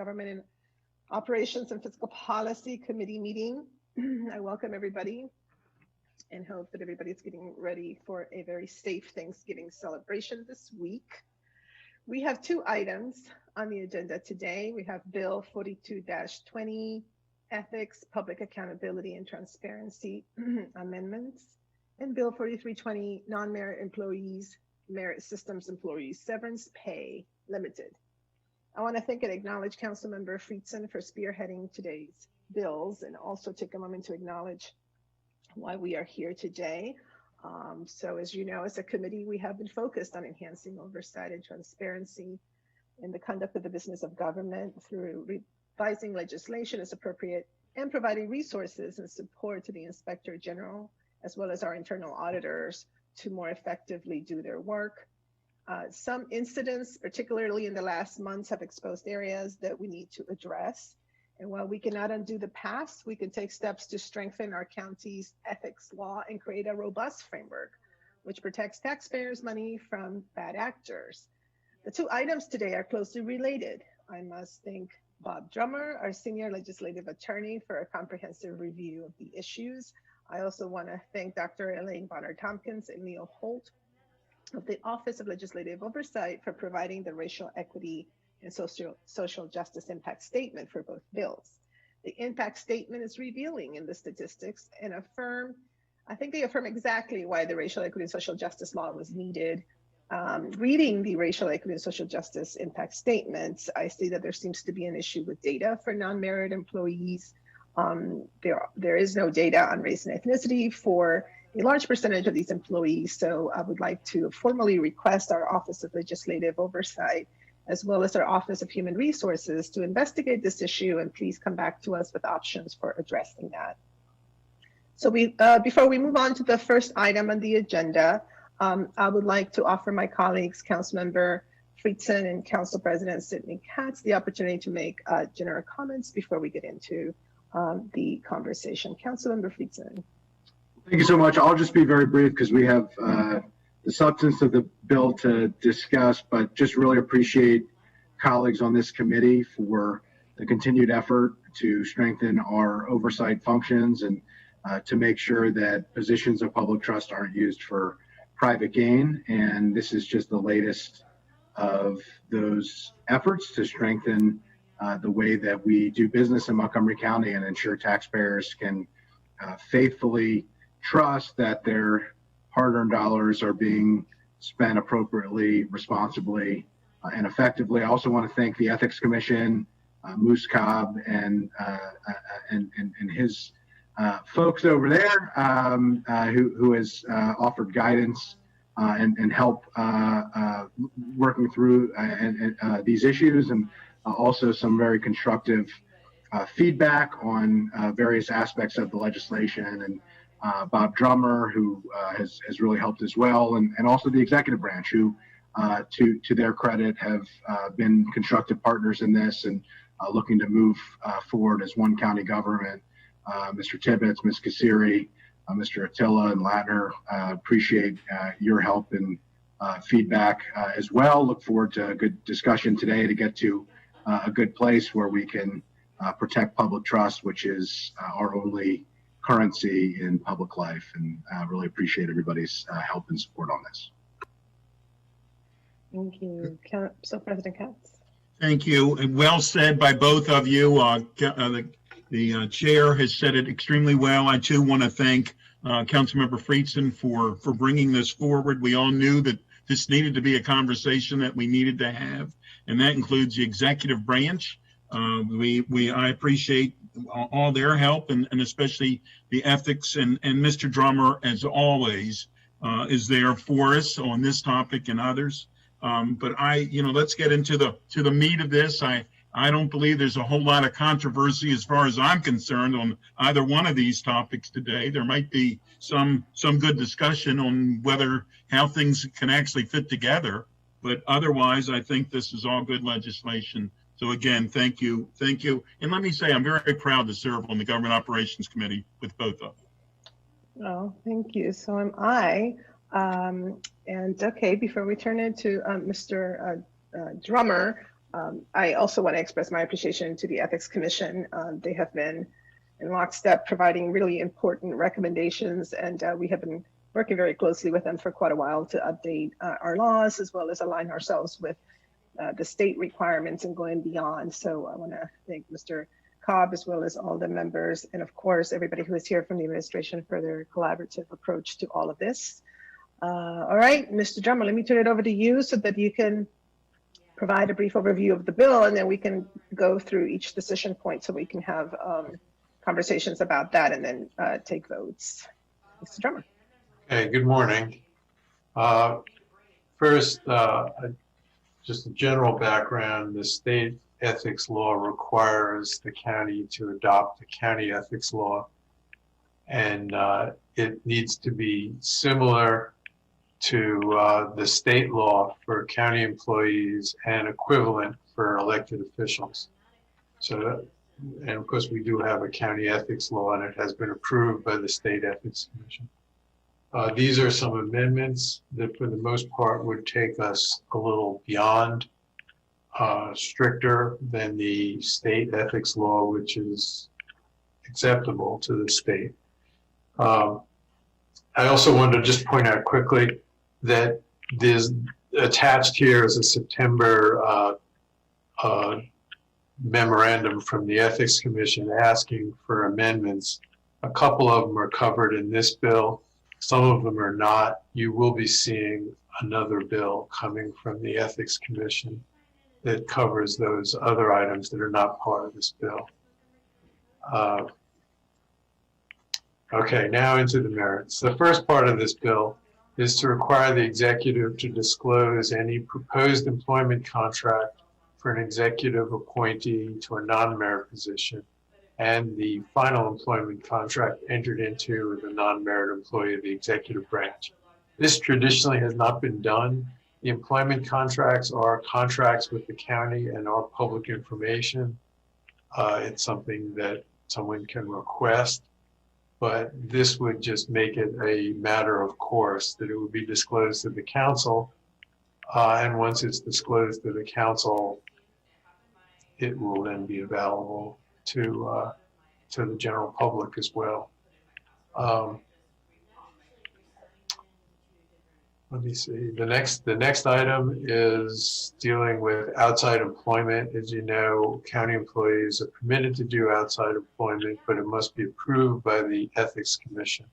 Government and Operations and Fiscal Policy Committee meeting. I welcome everybody and hope that everybody's getting ready for a very safe Thanksgiving celebration this week. We have two items on the agenda today. We have Bill 42-20, Ethics, Public Accountability and Transparency Amendments, and Bill 4320, Non-Merit Employees, Merit Systems Employees, Severance Pay Limited. I want to thank and acknowledge Councilmember Friedson for spearheading today's bills and also take a moment to acknowledge why we are here today. So as you know, as a committee, we have been focused on enhancing oversight and transparency in the conduct of the business of government through revising legislation as appropriate and providing resources and support to the Inspector General, as well as our internal auditors, to more effectively do their work. Some incidents, particularly in the last months, have exposed areas that we need to address. And while we cannot undo the past, we can take steps to strengthen our county's ethics law and create a robust framework which protects taxpayers' money from bad actors. The two items today are closely related. I must thank Bob Drummer, our senior legislative attorney, for a comprehensive review of the issues. I also want to thank Dr. Elaine Bonner-Tompkins and Neil Holt of the Office of Legislative Oversight for providing the racial equity and social justice impact statement for both bills. The impact statement is revealing in the statistics and I think they affirm exactly why the racial equity and social justice law was needed. Reading the racial equity and social justice impact statements, I see that there seems to be an issue with data for non-merit employees. There is no data on race and ethnicity for a large percentage of these employees. So I would like to formally request our Office of Legislative Oversight, as well as our Office of Human Resources, to investigate this issue and please come back to us with options for addressing that. So before we move on to the first item on the agenda, I would like to offer my colleagues, Councilmember Friedson and Council President Sidney Katz, the opportunity to make general comments before we get into the conversation. Councilmember Friedson. Thank you so much. I'll just be very brief because we have the substance of the bill to discuss, but just really appreciate colleagues on this committee for the continued effort to strengthen our oversight functions and to make sure that positions of public trust aren't used for private gain. And this is just the latest of those efforts to strengthen the way that we do business in Montgomery County and ensure taxpayers can faithfully trust that their hard-earned dollars are being spent appropriately, responsibly, and effectively. I also want to thank the Ethics Commission, Moose Cobb, and his folks over there who has offered guidance and help working through these issues, and also some very constructive feedback on various aspects of the legislation, and Bob Drummer, who has really helped as well, and also the executive branch, who, to their credit, have been constructive partners in this and looking to move forward as one county government. Mr. Tibbetts, Ms. Kassiri, Mr. Attila, and Ladner, appreciate your help and feedback as well. Look forward to a good discussion today to get to a good place where we can protect public trust, which is our only currency in public life, and really appreciate everybody's help and support on this. Thank you. So President Katz. Thank you. And well said by both of you. The chair has said it extremely well. I too want to thank Councilmember Friedson for bringing this forward. We all knew that this needed to be a conversation that we needed to have, and that includes the executive branch. I appreciate all their help, and especially the ethics, and Mr. Drummer, as always, is there for us on this topic and others. But let's get into the meat of this. I don't believe there's a whole lot of controversy as far as I'm concerned on either one of these topics today. There might be some good discussion on how things can actually fit together, but otherwise, I think this is all good legislation. So again, thank you. And let me say, I'm very proud to serve on the Government Operations Committee with both of you. Oh, thank you. So am I. And okay, before we turn it to Mr. Drummer, I also want to express my appreciation to the Ethics Commission. They have been in lockstep providing really important recommendations, and we have been working very closely with them for quite a while to update our laws as well as align ourselves with the state requirements and going beyond. So I want to thank Mr. Cobb as well as all the members, and of course everybody who is here from the administration for their collaborative approach to all of this. All right, Mr. Drummer, let me turn it over to you so that you can provide a brief overview of the bill, and then we can go through each decision point so we can have conversations about that and then take votes. Mr. Drummer. Okay, good morning. First, just a general background, the state ethics law requires the county to adopt the county ethics law, and it needs to be similar to the state law for county employees and equivalent for elected officials. So, and of course we do have a county ethics law, and it has been approved by the State Ethics Commission. These are some amendments that for the most part would take us a little beyond stricter than the state ethics law, which is acceptable to the state. I also wanted to just point out quickly that there's attached here is a September memorandum from the Ethics Commission asking for amendments. A couple of them are covered in this bill. Some of them are not. You will be seeing another bill coming from the Ethics Commission that covers those other items that are not part of this bill. Okay, now into the merits. The first part of this bill is to require the executive to disclose any proposed employment contract for an executive appointee to a non-merit position and the final employment contract entered into with a non-merit employee of the executive branch. This traditionally has not been done. The employment contracts are contracts with the county and are public information. It's something that someone can request, but this would just make it a matter of course that it would be disclosed to the council. And once it's disclosed to the council, it will then be available to the general public as well. Let me see. The next item is dealing with outside employment. As you know, county employees are permitted to do outside employment, but it must be approved by the Ethics Commission.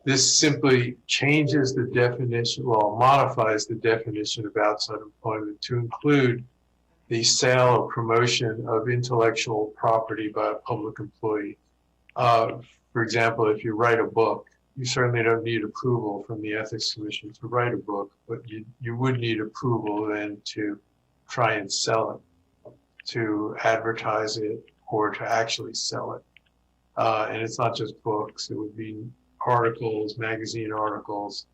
This simply changes the definition, well, modifies the definition of outside employment to include the sale or promotion of intellectual property by a public employee. For example, if you write a book, you certainly don't need approval from the Ethics Commission to write a book, but you would need approval then to try and sell it, to advertise it, or to actually sell it. And it's not just books, it would be articles, magazine articles,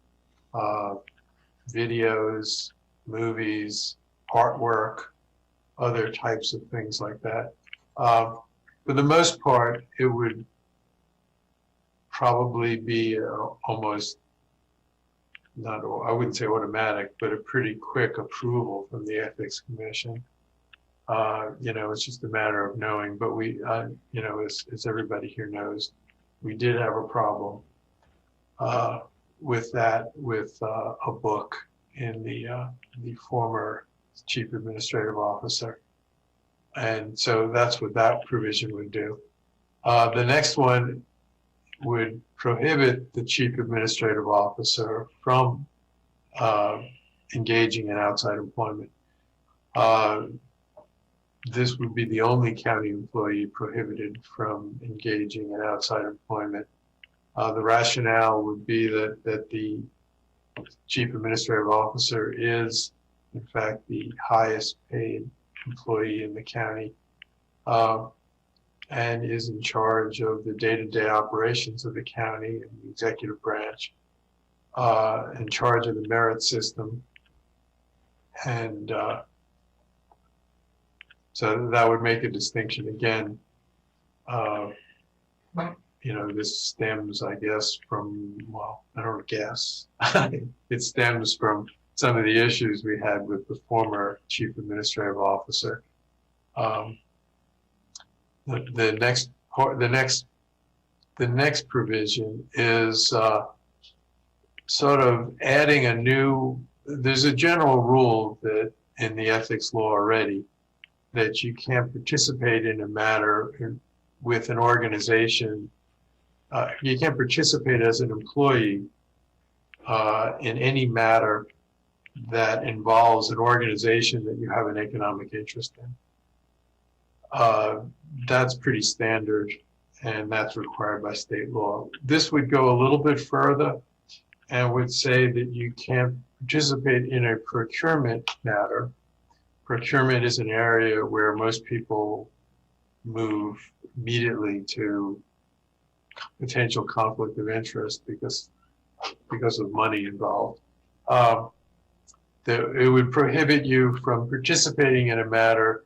videos, movies, artwork, other types of things like that. For the most part, it would probably be almost, not, I wouldn't say automatic, but a pretty quick approval from the Ethics Commission. You know, it's just a matter of knowing, but we, you know, as everybody here knows, we did have a problem with that, with a book in the former Chief Administrative Officer. And so that's what that provision would do. The next one would prohibit the Chief Administrative Officer from engaging in outside employment. This would be the only county employee prohibited from engaging in outside employment. The rationale would be that the Chief Administrative Officer is, in fact, the highest paid employee in the county and is in charge of the day-to-day operations of the county and the executive branch, in charge of the merit system. And so that would make a distinction again. You know, this stems, I guess, from, well, I don't guess. It stems from some of the issues we had with the former chief administrative officer. The next provision is sort of adding a new. There's a general rule that in the ethics law already that you can't participate in a matter with an organization. You can't participate as an employee in any matter that involves an organization that you have an economic interest in. That's pretty standard, and that's required by state law. This would go a little bit further and would say that you can't participate in a procurement matter. Procurement is an area where most people move immediately to potential conflict of interest because of money involved. It would prohibit you from participating in a matter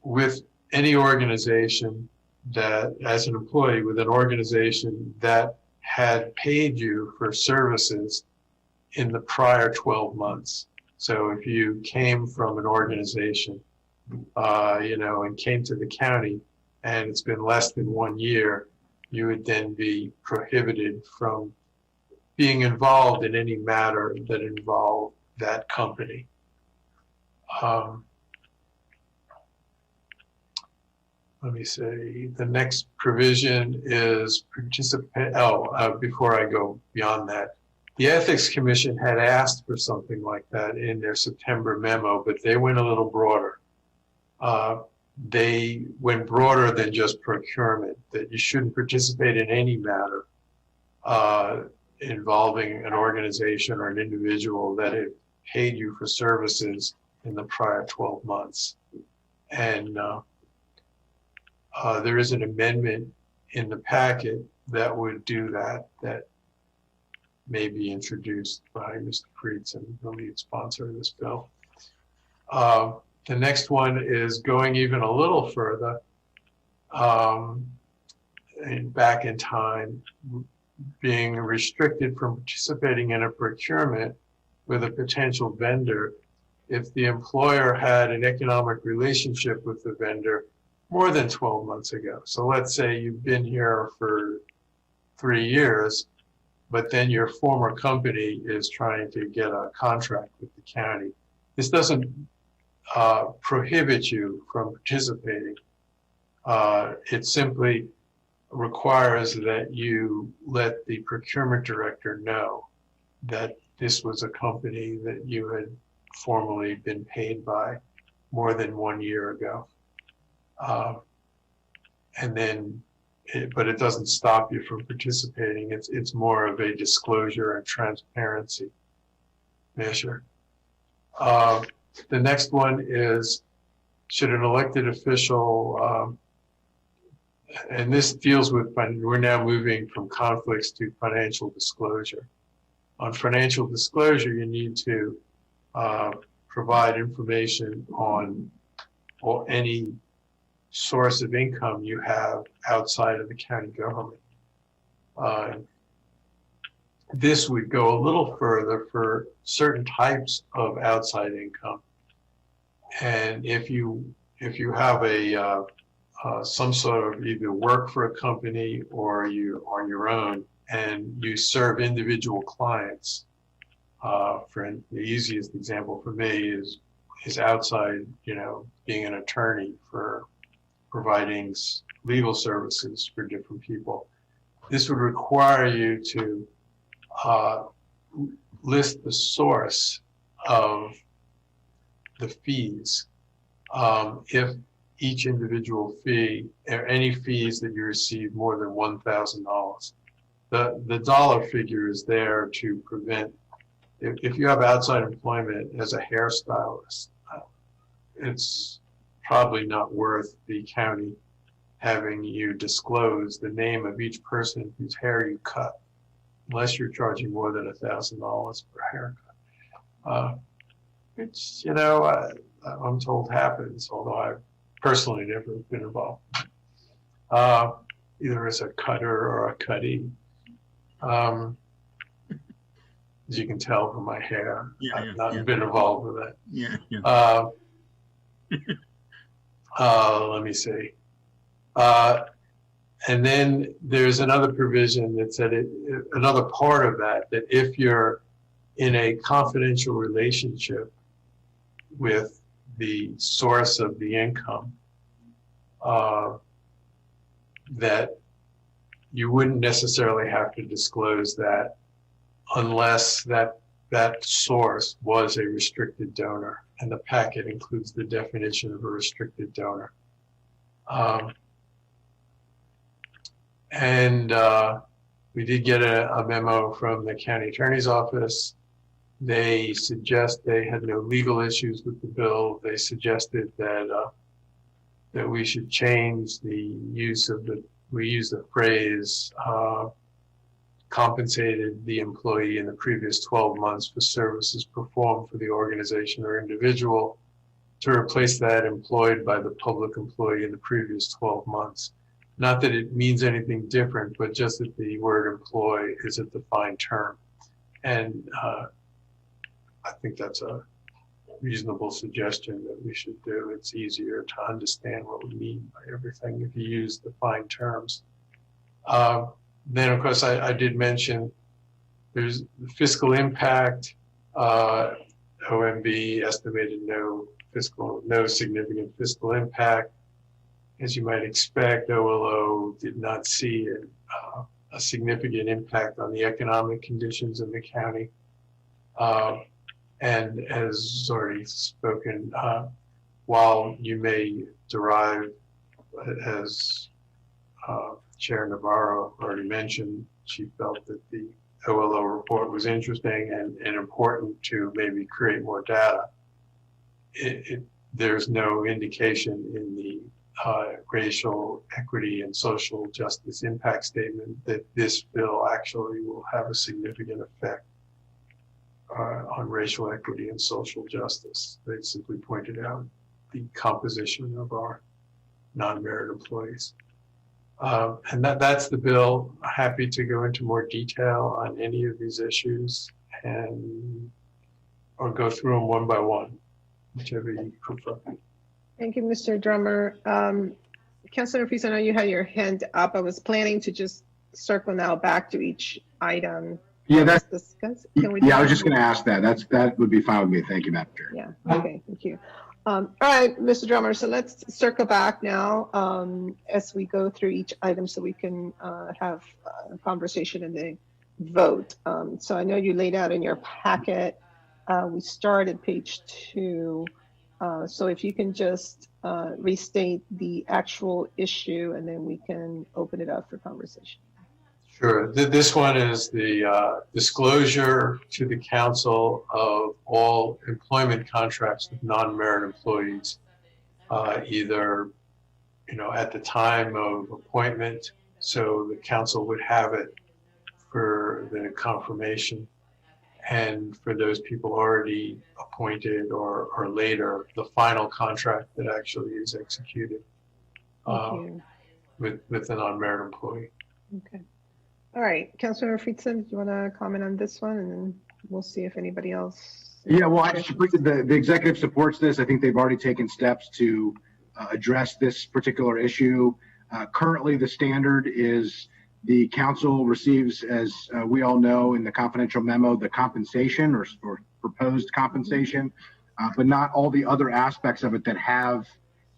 with any organization that, as an employee with an organization that had paid you for services in the prior 12 months. So if you came from an organization, and came to the county and it's been less than 1 year, you would then be prohibited from being involved in any matter that involved that company. Let me see, the next provision is before I go beyond that, the Ethics Commission had asked for something like that in their September memo, but they went a little broader. They went broader than just procurement, that you shouldn't participate in any matter involving an organization or an individual that had paid you for services in the prior 12 months. And there is an amendment in the packet that would do that may be introduced by Mr. Friedson, the lead sponsor of this bill. The next one is going even a little further and back in time, being restricted from participating in a procurement with a potential vendor if the employer had an economic relationship with the vendor more than 12 months ago. So let's say you've been here for 3 years, but then your former company is trying to get a contract with the county. This doesn't prohibit you from participating. It simply requires that you let the procurement director know that this was a company that you had formerly been paid by more than 1 year ago. But it doesn't stop you from participating. It's more of a disclosure and transparency measure. The next one is, should an elected official, and this deals with, we're now moving from conflicts to financial disclosure. On financial disclosure, you need to provide information on any source of income you have outside of the county government. This would go a little further for certain types of outside income. And if you have some sort of either work for a company or you're on your own and you serve individual clients, the easiest example for me is outside, being an attorney for providing legal services for different people. This would require you to list the source of the fees. If each individual fee or any fees that you receive more than $1,000, the dollar figure is there to prevent. If you have outside employment as a hairstylist, it's probably not worth the county having you disclose the name of each person whose hair you cut, unless you're charging more than $1,000 per haircut. Which, I'm told happens, although I've personally never been involved, either as a cutter or a cuttee. as you can tell from my hair. Yeah, I've yeah, not yeah. been involved with that. Yeah, yeah. Let me see. And then there's another provision that said another part of that if you're in a confidential relationship with the source of the income, that you wouldn't necessarily have to disclose that unless that source was a restricted donor, and the packet includes the definition of a restricted donor. We did get a memo from the county attorney's office. They suggest they had no legal issues with the bill. They suggested that we should change the use of we use the phrase compensated the employee in the previous 12 months for services performed for the organization or individual, to replace that employed by the public employee in the previous 12 months. Not that it means anything different, but just that the word employ is a defined term. And I think that's a reasonable suggestion that we should do. It's easier to understand what we mean by everything if you use defined terms. Then, of course, I did mention there's the fiscal impact. OMB estimated no significant fiscal impact. As you might expect, OLO did not see a significant impact on the economic conditions in the county. And as already spoken, while you may derive, as Chair Navarro already mentioned, she felt that the OLO report was interesting and important to maybe create more data. There's no indication in the racial equity and social justice impact statement that this bill actually will have a significant effect on racial equity and social justice. They simply pointed out the composition of our non-merit employees. And that's the bill. Happy to go into more detail on any of these issues or go through them one by one, whichever you prefer. Thank you, Mr. Drummer. Councilor Fries, I know you had your hand up. I was planning to just circle now back to each item. Yeah, that's discuss. I was just going to ask that. That would be fine with me. Thank you, Madam Chair. Yeah. Okay. Thank you. All right, Mr. Drummer. So let's circle back now as we go through each item, so we can have a conversation and then vote. So I know you laid out in your packet. We started page 2. So if you can just restate the actual issue, and then we can open it up for conversation. Sure. This one is the disclosure to the council of all employment contracts with non-merit employees, either at the time of appointment, so the council would have it for the confirmation, and for those people already appointed or later, the final contract that actually is executed with a non-merit employee. Okay. All right, Councilor Friedson, do you want to comment on this one, and then we'll see if anybody else. Yeah, well, the executive supports this. I think they've already taken steps to address this particular issue. Currently, the standard is the council receives, as we all know in the confidential memo, the compensation or proposed compensation, but not all the other aspects of it that have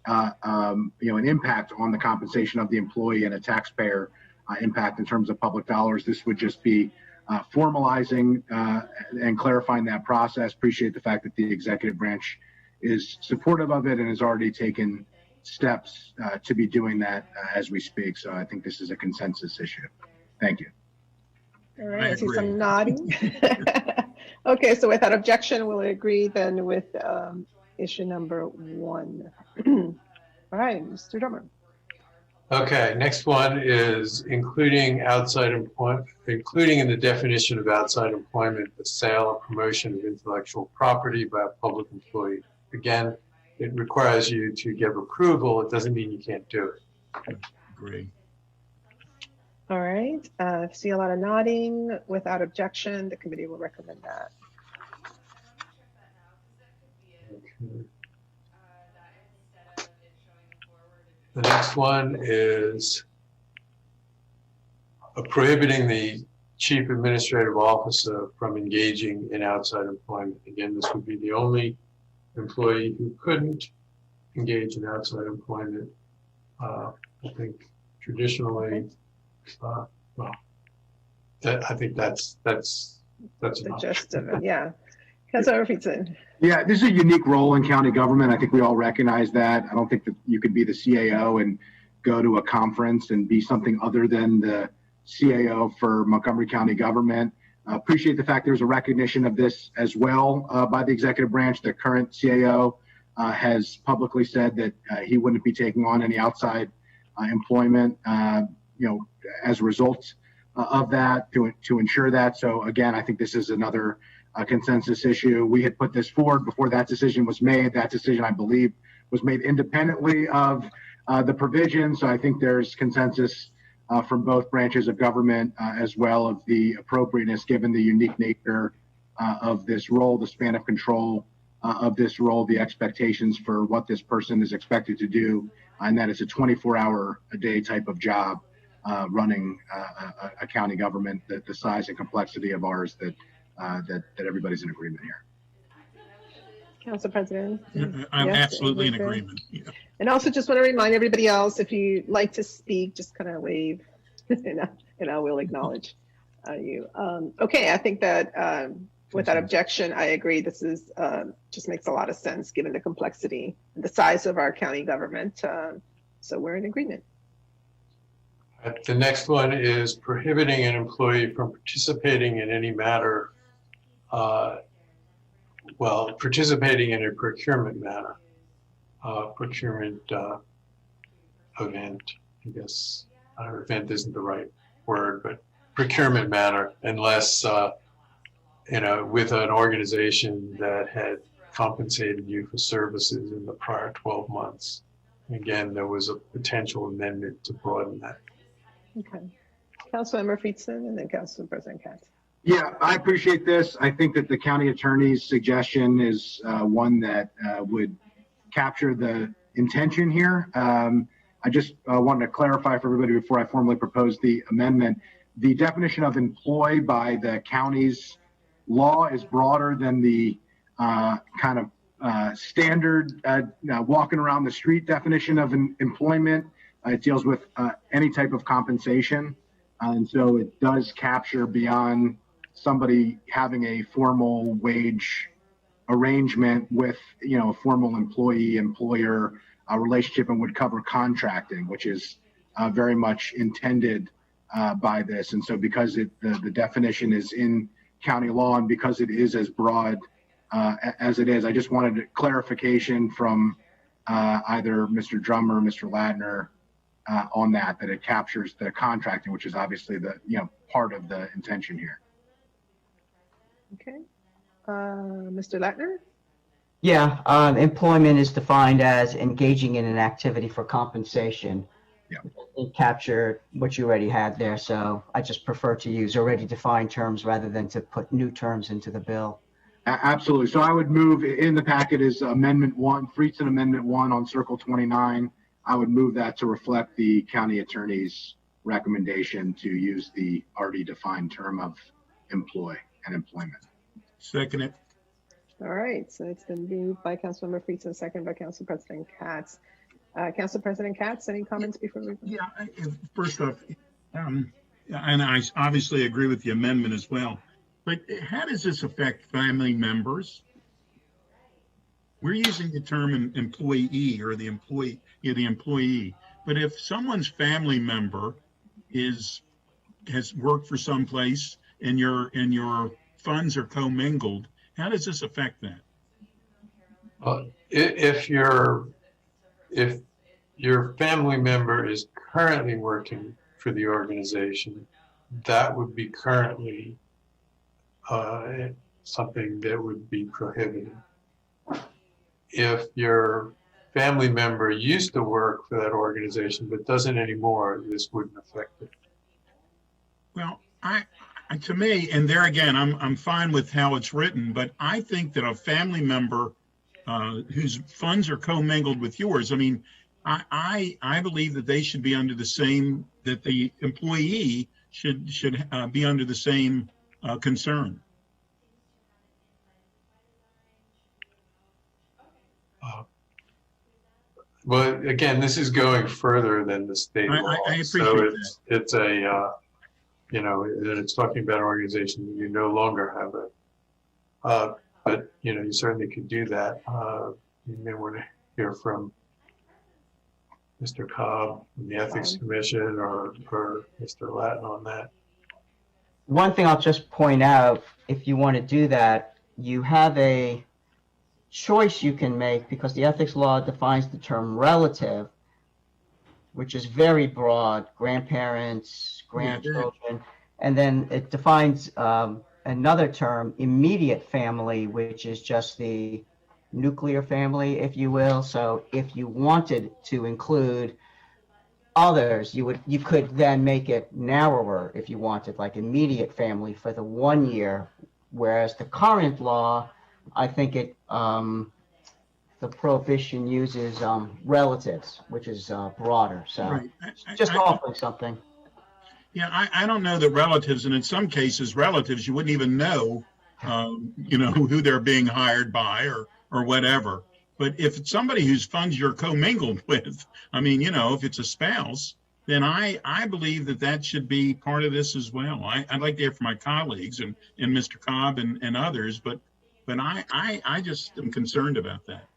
an impact on the compensation of the employee and a taxpayer impact in terms of public dollars. This would just be formalizing and clarifying that process. Appreciate the fact that the executive branch is supportive of it and has already taken steps to be doing that as we speak. So I think this is a consensus issue. Thank you. All right, I see some nodding. Okay, so without objection, we'll agree then with issue number 1. All right, Mr. Drummer. Okay, next one is including in the definition of outside employment, the sale or promotion of intellectual property by a public employee. Again, it requires you to give approval. It doesn't mean you can't do it. Agree. All right. See a lot of nodding. Without objection, the committee will recommend that. Okay. The next one is prohibiting the chief administrative officer from engaging in outside employment. Again, this would be the only employee who couldn't engage in outside employment. I think traditionally, well, I think that's The enough. gist of it, yeah. Councilmember Friedson. Yeah, this is a unique role in county government. I think we all recognize that. I don't think that you could be the CAO and go to a conference and be something other than the CAO for Montgomery County government. Appreciate the fact there's a recognition of this as well by the executive branch. The current CAO has publicly said that he wouldn't be taking on any outside employment, as a result of that to ensure that. So again, I think this is another consensus issue. We had put this forward before that decision was made. That decision, I believe, was made independently of the provision. So I think there's consensus from both branches of government as well of the appropriateness given the unique nature of this role, the span of control of this role, the expectations for what this person is expected to do, and that it's a 24-hour-a-day type of job running a county government, the size and complexity of ours that everybody's in agreement here. Council President. I'm Yes, absolutely in agree. agreement. Yeah. And also just want to remind everybody else, if you like to speak, just kind of wave and I will acknowledge you. Okay, I think that without objection, I agree. This is just makes a lot of sense given the complexity, the size of our county government. So we're in agreement. The next one is prohibiting an employee from participating in any matter, participating in a procurement matter, procurement event, I guess. Event isn't the right word, but procurement matter, unless, with an organization that had compensated you for services in the prior 12 months. Again, there was a potential amendment to broaden that. Okay. Councilmember Friedson and then Council President Katz. Yeah, I appreciate this. I think that the county attorney's suggestion is one that would capture the intention here. I just wanted to clarify for everybody before I formally propose the amendment. The definition of employ by the county's law is broader than the standard walking around the street definition of employment. It deals with any type of compensation. And so it does capture beyond somebody having a formal wage arrangement with, a formal employee-employer relationship, and would cover contracting, which is very much intended by this. And so because the definition is in county law and because it is as broad as it is, I just wanted clarification from either Mr. Drummer or Mr. Ladner on that it captures the contracting, which is obviously the part of the intention here. Okay. Mr. Latner? Yeah, employment is defined as engaging in an activity for compensation. Yeah. It captured what you already had there, so I just prefer to use already defined terms rather than to put new terms into the bill. Absolutely. So I would move in the packet is Amendment 1, Friedson Amendment 1 on Circle 29. I would move that to reflect the county attorney's recommendation to use the already defined term of employ and employment. Second it. All right, so it's been moved by Councilmember Friedson, second by Council President Katz. Council President Katz, any comments before we? Yeah, first off, and I obviously agree with the amendment as well, but how does this affect family members? We're using the term employee or the employee, but if someone's family member has worked for someplace and your funds are commingled, how does this affect that? If your family member is currently working for the organization, that would be currently something that would be prohibited. If your family member used to work for that organization but doesn't anymore, this wouldn't affect it. Well, to me, and there again, I'm fine with how it's written, but I think that a family member whose funds are commingled with yours, I mean, I believe that they should be under the same, that the employee should be under the same concern. Well, again, this is going further than the state law. I appreciate so that. It's a, you know, it's talking about an organization that you no longer have it. But, you know, you certainly could do that. You may want to hear from Mr. Cobb from the Ethics Commission or Mr. Latin on that. One thing I'll just point out, if you want to do that, you have a choice you can make, because the ethics law defines the term relative, which is very broad, grandparents, grandchildren, and then it defines another term, immediate family, which is just the nuclear family, if you will. So if you wanted to include others, you could then make it narrower if you wanted, like immediate family for the 1 year, whereas the current law, I think it the prohibition uses relatives, which is broader. So Right. just offering something. Yeah, I don't know that relatives, and in some cases, relatives, you wouldn't even know, you know, who they're being hired by or whatever. But if it's somebody whose funds you're commingled with, I mean, you know, if it's a spouse, then I believe that should be part of this as well. I'd like to hear from my colleagues and Mr. Cobb and others, but I just am concerned about that.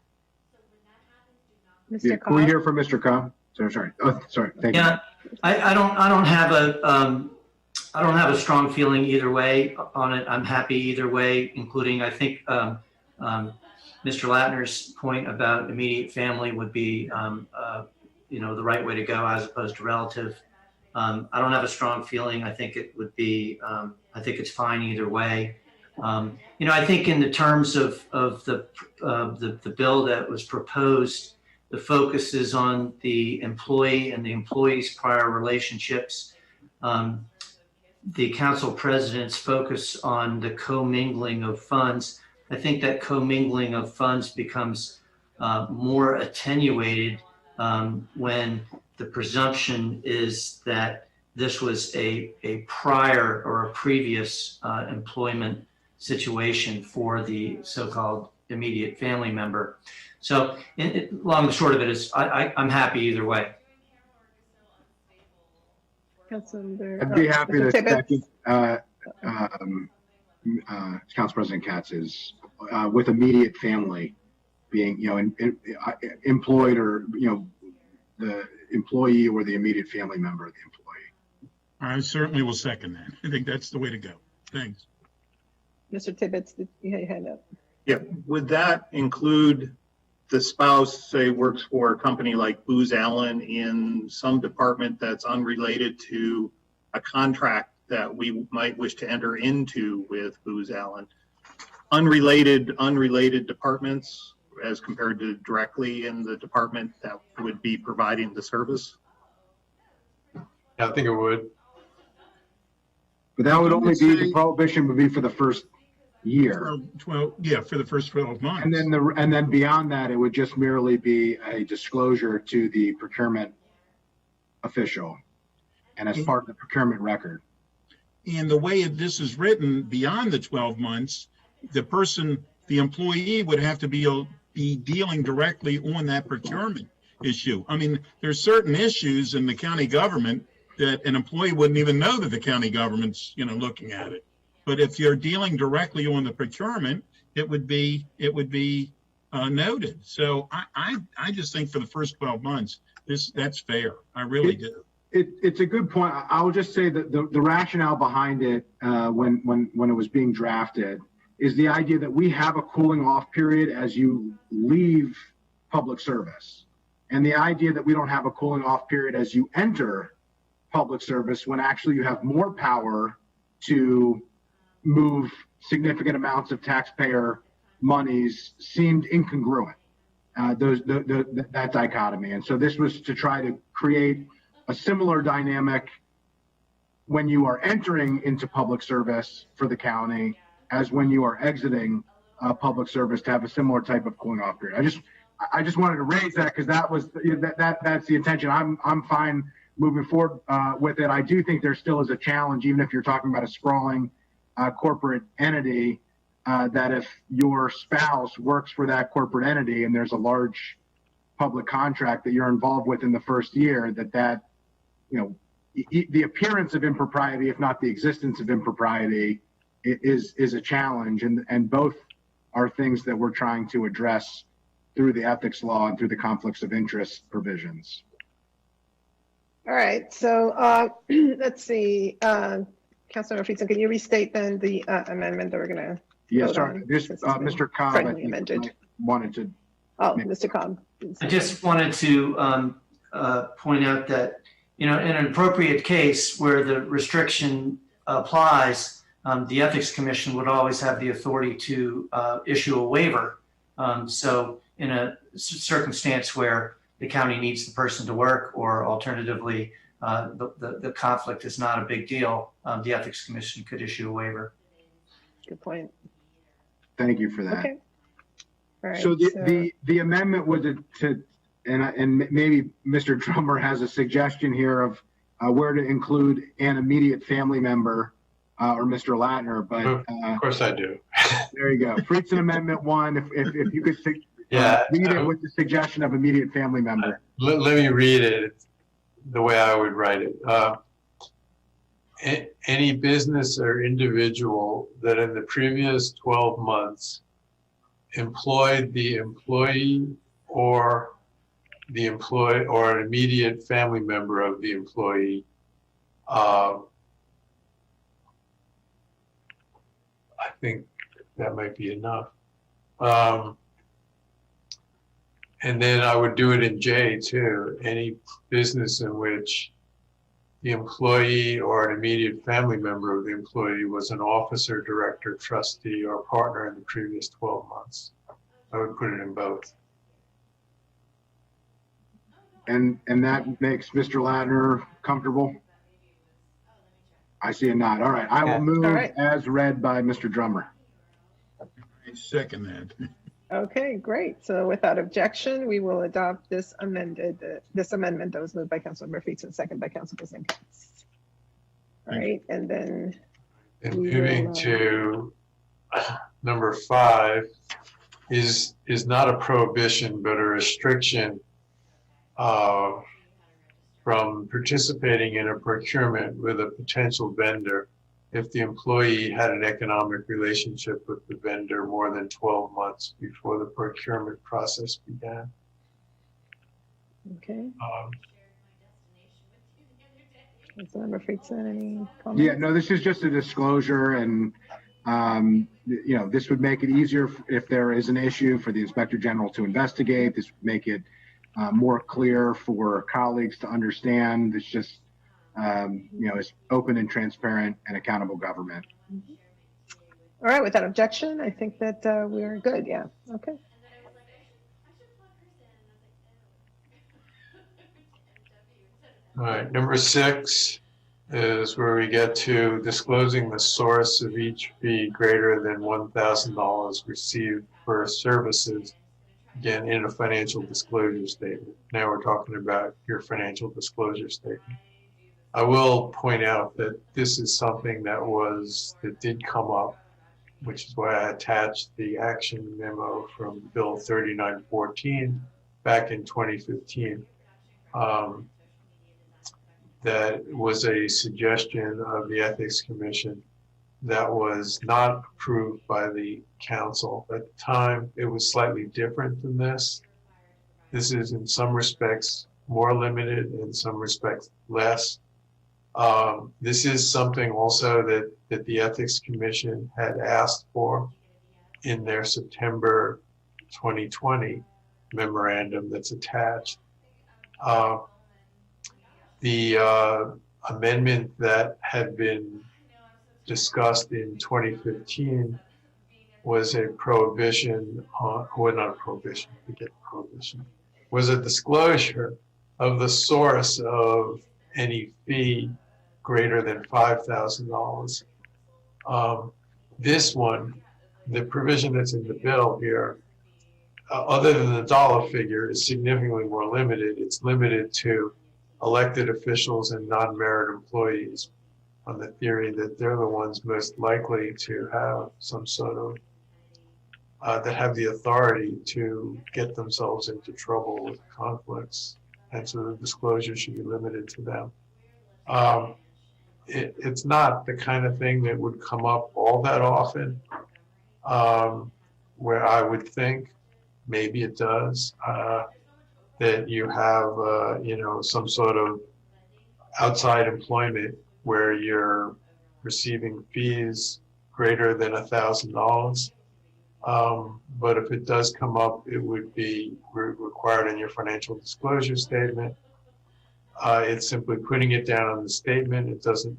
Mr. Yeah, Cobb? can we hear from Mr. Cobb? Sorry. Oh, sorry. Thank you. Yeah, I don't have a strong feeling either way on it. I'm happy either way, including I think Mr. Latner's point about immediate family would be you know, the right way to go as opposed to relative. I don't have a strong feeling. I think it would be I think it's fine either way. You know, I think in the terms of the bill that was proposed, the focus is on the employee and the employee's prior relationships. The council president's focus on the commingling of funds. I think that commingling of funds becomes more attenuated when the presumption is that this was a prior or a previous employment situation for the so-called immediate family member. So long and short of it is I'm happy either way. I'd be happy to second Council President Katz's with immediate family being, you know, employed, or, you know, the employee or the immediate family member of the employee. I certainly will second that. I think that's the way to go. Thanks. Mr. Tibbetts, you had your hand up. Yeah, would that include the spouse, say, works for a company like Booz Allen in some department that's unrelated to a contract that we might wish to enter into with Booz Allen? Unrelated departments as compared to directly in the department that would be providing the service? I think it would. But that would only be, the prohibition would be for the first year. 12, yeah, for the first 12 months. And then beyond that, it would just merely be a disclosure to the procurement official and as part of the procurement record. And the way this is written, beyond the 12 months, the employee would have to be dealing directly on that procurement issue. I mean, there's certain issues in the county government that an employee wouldn't even know that the county government's, you know, looking at it. But if you're dealing directly on the procurement, it would be noted. So I just think for the first 12 months, that's fair. I really do. It's a good point. I will just say that the rationale behind it when it was being drafted is the idea that we have a cooling off period as you leave public service, and the idea that we don't have a cooling off period as you enter public service, when actually you have more power to move significant amounts of taxpayer monies, seemed incongruent, that dichotomy. And so this was to try to create a similar dynamic when you are entering into public service for the county as when you are exiting public service to have a similar type of cooling off period. I just wanted to raise that because that's the intention. I'm fine moving forward with it. I do think there still is a challenge, even if you're talking about a sprawling corporate entity, that if your spouse works for that corporate entity and there's a large public contract that you're involved with in the first year, that the appearance of impropriety, if not the existence of impropriety, is a challenge, and both are things that we're trying to address through the ethics law and through the conflicts of interest provisions. All right, so let's see. Councilmember Friedson, can you restate then the amendment that we're going to Yes, vote sorry. on? This, Mr. Cobb, I friendly think, amended. wanted to. Oh, Mr. Cobb. I just wanted to point out that, in an appropriate case where the restriction applies, the Ethics Commission would always have the authority to issue a waiver. So in a circumstance where the county needs the person to work, or alternatively, the conflict is not a big deal, the Ethics Commission could issue a waiver. Good point. Thank you for that. Okay. All right. So the amendment was and maybe Mr. Drummer has a suggestion here of where to include an immediate family member or Mr. Latner, but Of course I do. there you go. Friedson Amendment 1, if you could Yeah, read it with the suggestion of immediate family member. Let me read it the way I would write it. Any business or individual that in the previous 12 months employed the employee or an immediate family member of the employee, I think that might be enough. And then I would do it in J too. Any business in which the employee or an immediate family member of the employee was an officer, director, trustee, or partner in the previous 12 months. I would put it in both. And that makes Mr. Latner comfortable? I see a nod. All right. I will move as read by Mr. Drummer. I second that. Okay, great. So without objection, we will adopt this amendment that was moved by Councilmember Friedson, second by Councilperson Katz. All right, and then And moving to number 5 is not a prohibition, but a restriction from participating in a procurement with a potential vendor if the employee had an economic relationship with the vendor more than 12 months before the procurement process began. okay. Councilmember Friedson, any comments? Yeah, no, this is just a disclosure, and this would make it easier if there is an issue for the Inspector General to investigate. This would make it more clear for colleagues to understand. It's just, it's open and transparent and accountable government. All right, without objection, I think that we're good. Yeah, okay. All right, number 6 is where we get to disclosing the source of each fee greater than $1,000 received for services, again, in a financial disclosure statement. Now we're talking about your financial disclosure statement. I will point out that this is something that did come up, which is why I attached the action memo from Bill 3914 back in 2015. That was a suggestion of the Ethics Commission that was not approved by the council. At the time, it was slightly different than this. This is in some respects more limited, in some respects less. This is something also that the Ethics Commission had asked for in their September 2020 memorandum that's attached. The amendment that had been discussed in 2015 was a prohibition on, well, not a prohibition, forget prohibition, was a disclosure of the source of any fee greater than $5,000. This one, the provision that's in the bill here, other than the dollar figure, is significantly more limited. It's limited to elected officials and non-merit employees, on the theory that they're the ones most likely to have some sort of, that have the authority to get themselves into trouble with conflicts. And so the disclosure should be limited to them. It's not the kind of thing that would come up all that often, where I would think, maybe it does, that you have, some sort of outside employment where you're receiving fees greater than $1,000. But if it does come up, it would be required in your financial disclosure statement. It's simply putting it down on the statement. It doesn't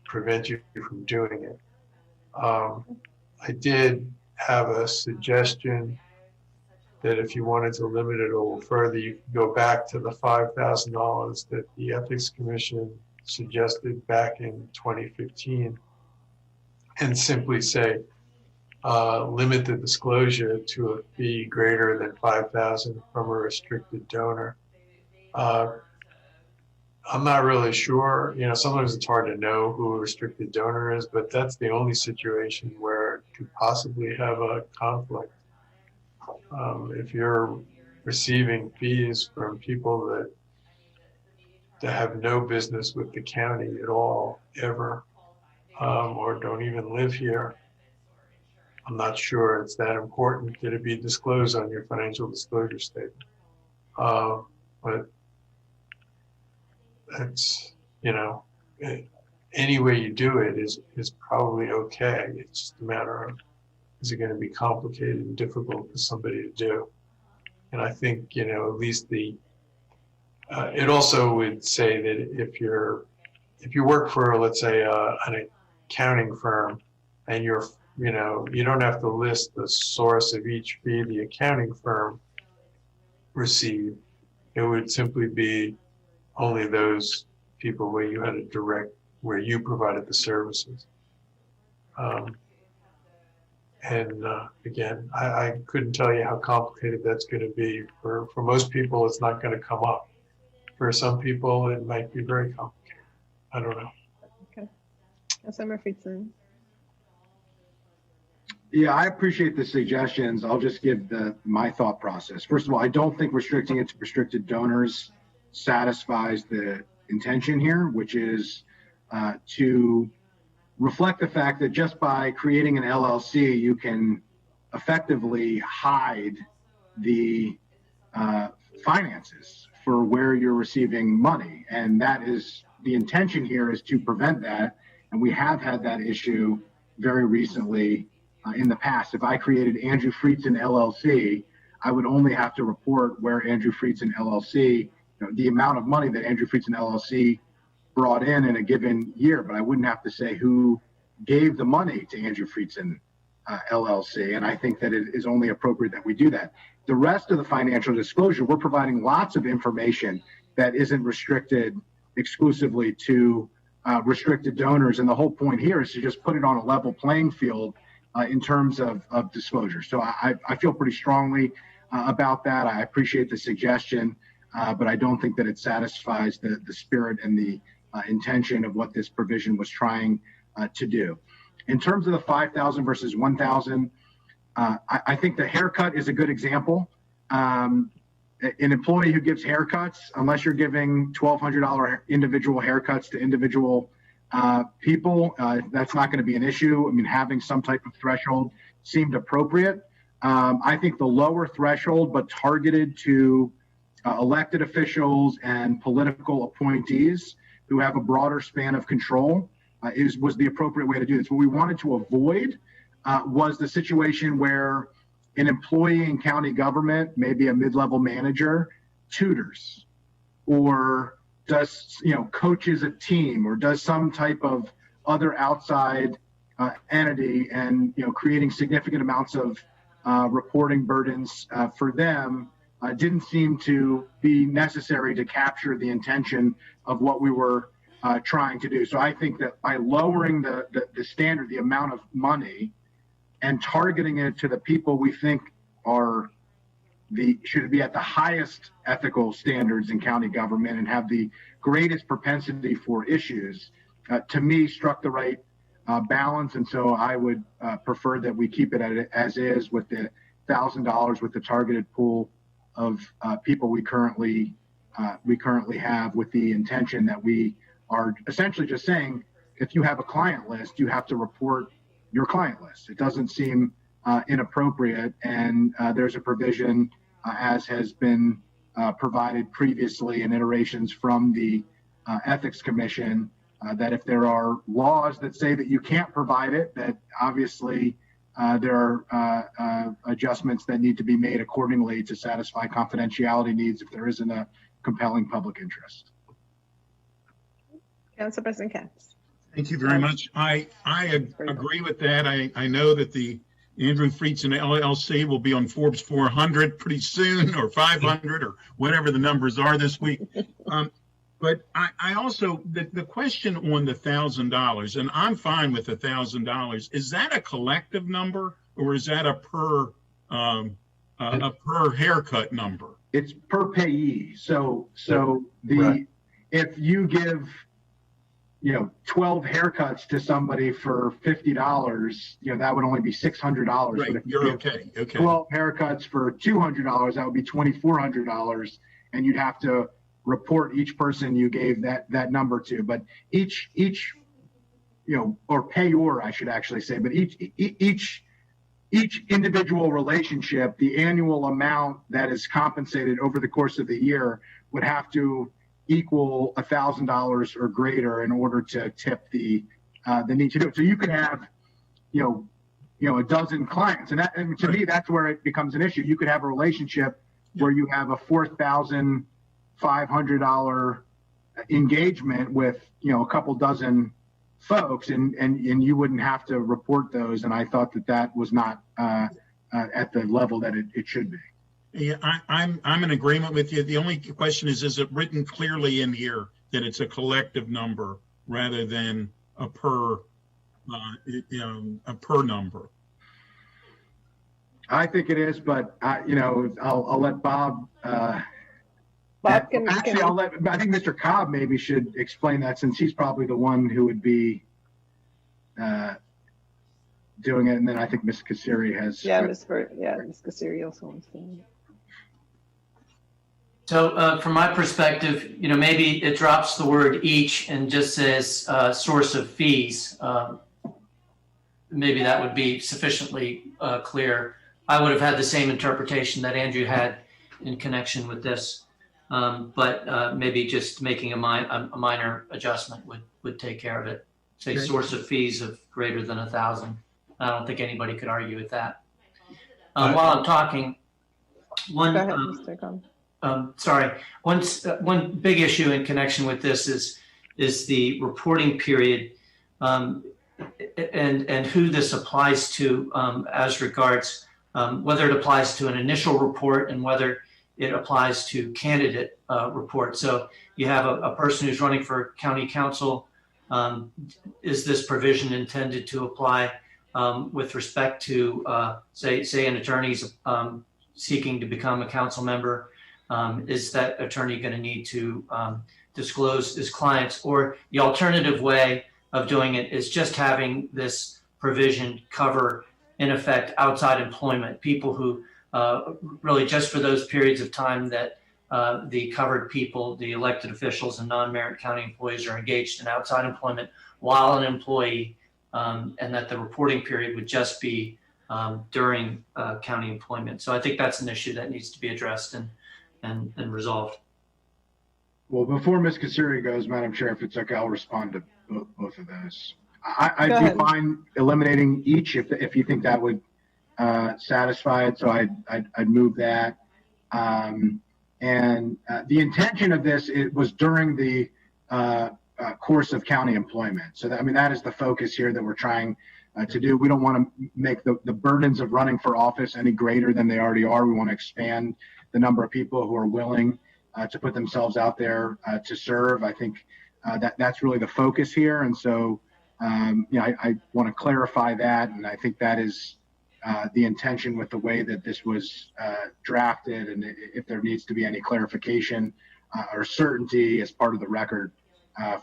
prevent you from doing it. I did have a suggestion that if you wanted to limit it a little further, you could go back to the $5,000 that the Ethics Commission suggested back in 2015 and simply say, limit the disclosure to a fee greater than $5,000 from a restricted donor. I'm not really sure, sometimes it's hard to know who a restricted donor is, but that's the only situation where it could possibly have a conflict. If you're receiving fees from people that have no business with the county at all, ever, or don't even live here, I'm not sure it's that important that it be disclosed on your financial disclosure statement. But that's, any way you do it is probably okay. It's just a matter of, is it going to be complicated and difficult for somebody to do? And I think, at least it also would say that if you work for, let's say, an accounting firm, and you don't have to list the source of each fee the accounting firm received. It would simply be only those people where you had a direct, where you provided the services. Again, I couldn't tell you how complicated that's going to be. For most people, it's not going to come up. For some people, it might be very complicated. I don't know. Okay. Councilmember Friedson. Yeah, I appreciate the suggestions. I'll just give my thought process. First of all, I don't think restricting it to restricted donors satisfies the intention here, which is to reflect the fact that just by creating an LLC, you can effectively hide the finances for where you're receiving money. And that is, the intention here is to prevent that. And we have had that issue very recently in the past. If I created Andrew Friedson LLC, I would only have to report where Andrew Friedson LLC, the amount of money that Andrew Friedson LLC brought in a given year, but I wouldn't have to say who gave the money to Andrew Friedson LLC. And I think that it is only appropriate that we do that. The rest of the financial disclosure, we're providing lots of information that isn't restricted exclusively to restricted donors. And the whole point here is to just put it on a level playing field in terms of disclosure. So I feel pretty strongly about that. I appreciate the suggestion, but I don't think that it satisfies the spirit and the intention of what this provision was trying to do. In terms of the 5,000 versus 1,000, I think the haircut is a good example. An employee who gives haircuts, unless you're giving $1,200 individual haircuts to individual people, that's not going to be an issue. I mean, having some type of threshold seemed appropriate. I think the lower threshold, but targeted to elected officials and political appointees who have a broader span of control was the appropriate way to do this. What we wanted to avoid was the situation where an employee in county government, maybe a mid-level manager, tutors or does, coaches a team or does some type of other outside entity and, creating significant amounts of reporting burdens for them didn't seem to be necessary to capture the intention of what we were trying to do. So I think that by lowering the standard, the amount of money, and targeting it to the people we think are should be at the highest ethical standards in county government and have the greatest propensity for issues, to me struck the right balance. And so I would prefer that we keep it as is, with the $1,000 with the targeted pool of people we currently have, with the intention that we are essentially just saying, if you have a client list, you have to report your client list. It doesn't seem inappropriate, and there's a provision, as has been provided previously in iterations from the Ethics Commission, that if there are laws that say that you can't provide it, that obviously there are adjustments that need to be made accordingly to satisfy confidentiality needs if there isn't a compelling public interest. Council President Katz. Thank you very much. I agree with that. I know that the Andrew Friedson LLC will be on Forbes 400 pretty soon, or 500, or whatever the numbers are this week. But I also, the question on the $1,000, and I'm fine with the $1,000, is that a collective number, or is that a per haircut number? It's per payee. So Right. if you give 12 haircuts to somebody for $50, that would only be $600. Right, But if you're you okay. give 12 haircuts for $200, that would be $2,400, and you'd have to report each person you gave that number to. But each or payor, I should actually say, but each individual relationship, the annual amount that is compensated over the course of the year would have to equal $1,000 or greater in order to tip the need to do it. So you could have, a dozen clients, and to me, that's where it becomes an issue. You could have a relationship where you have a $4,500 engagement with, a couple dozen folks, and you wouldn't have to report those. And I thought that was not at the level that it should be. Yeah, I'm in agreement with you. The only question is it written clearly in here that it's a collective number rather than a per number? I think it is, but I'll let Bob. Bob can, I think Mr. Cobb maybe should explain that, since he's probably the one who would be doing it, and then I think Ms. Kassiri has. Ms. Kassiri also wants to. So from my perspective, maybe it drops the word each and just says source of fees. Maybe that would be sufficiently clear. I would have had the same interpretation that Andrew had in connection with this, but maybe just making a minor adjustment would take care of it. Say Okay. Source of fees of greater than 1,000. I don't think anybody could argue with that. While I'm talking, Go ahead, Mr. Cobb. One big issue in connection with this is the reporting period, and who this applies to, as regards whether it applies to an initial report and whether it applies to candidate report. So you have a person who's running for county council. Is this provision intended to apply with respect to, say an attorney's seeking to become a council member? Is that attorney going to need to disclose his clients? Or the alternative way of doing it is just having this provision cover, in effect, outside employment, people who really just for those periods of time that the covered people, the elected officials and non-merit county employees are engaged in outside employment while an employee, and that the reporting period would just be during county employment. So I think that's an issue that needs to be addressed and resolved. Well, before Ms. Kassiri goes, Madam Chair, if it's okay, I'll respond to both of those. I'd Go be ahead. fine eliminating each if you think that would satisfy it. So I'd move that. And the intention of this, it was during the course of county employment. So that is the focus here that we're trying to do. We don't want to make the burdens of running for office any greater than they already are. We want to expand the number of people who are willing to put themselves out there to serve. I think that's really the focus here. And so, I want to clarify that. And I think that is the intention with the way that this was drafted. And if there needs to be any clarification or certainty as part of the record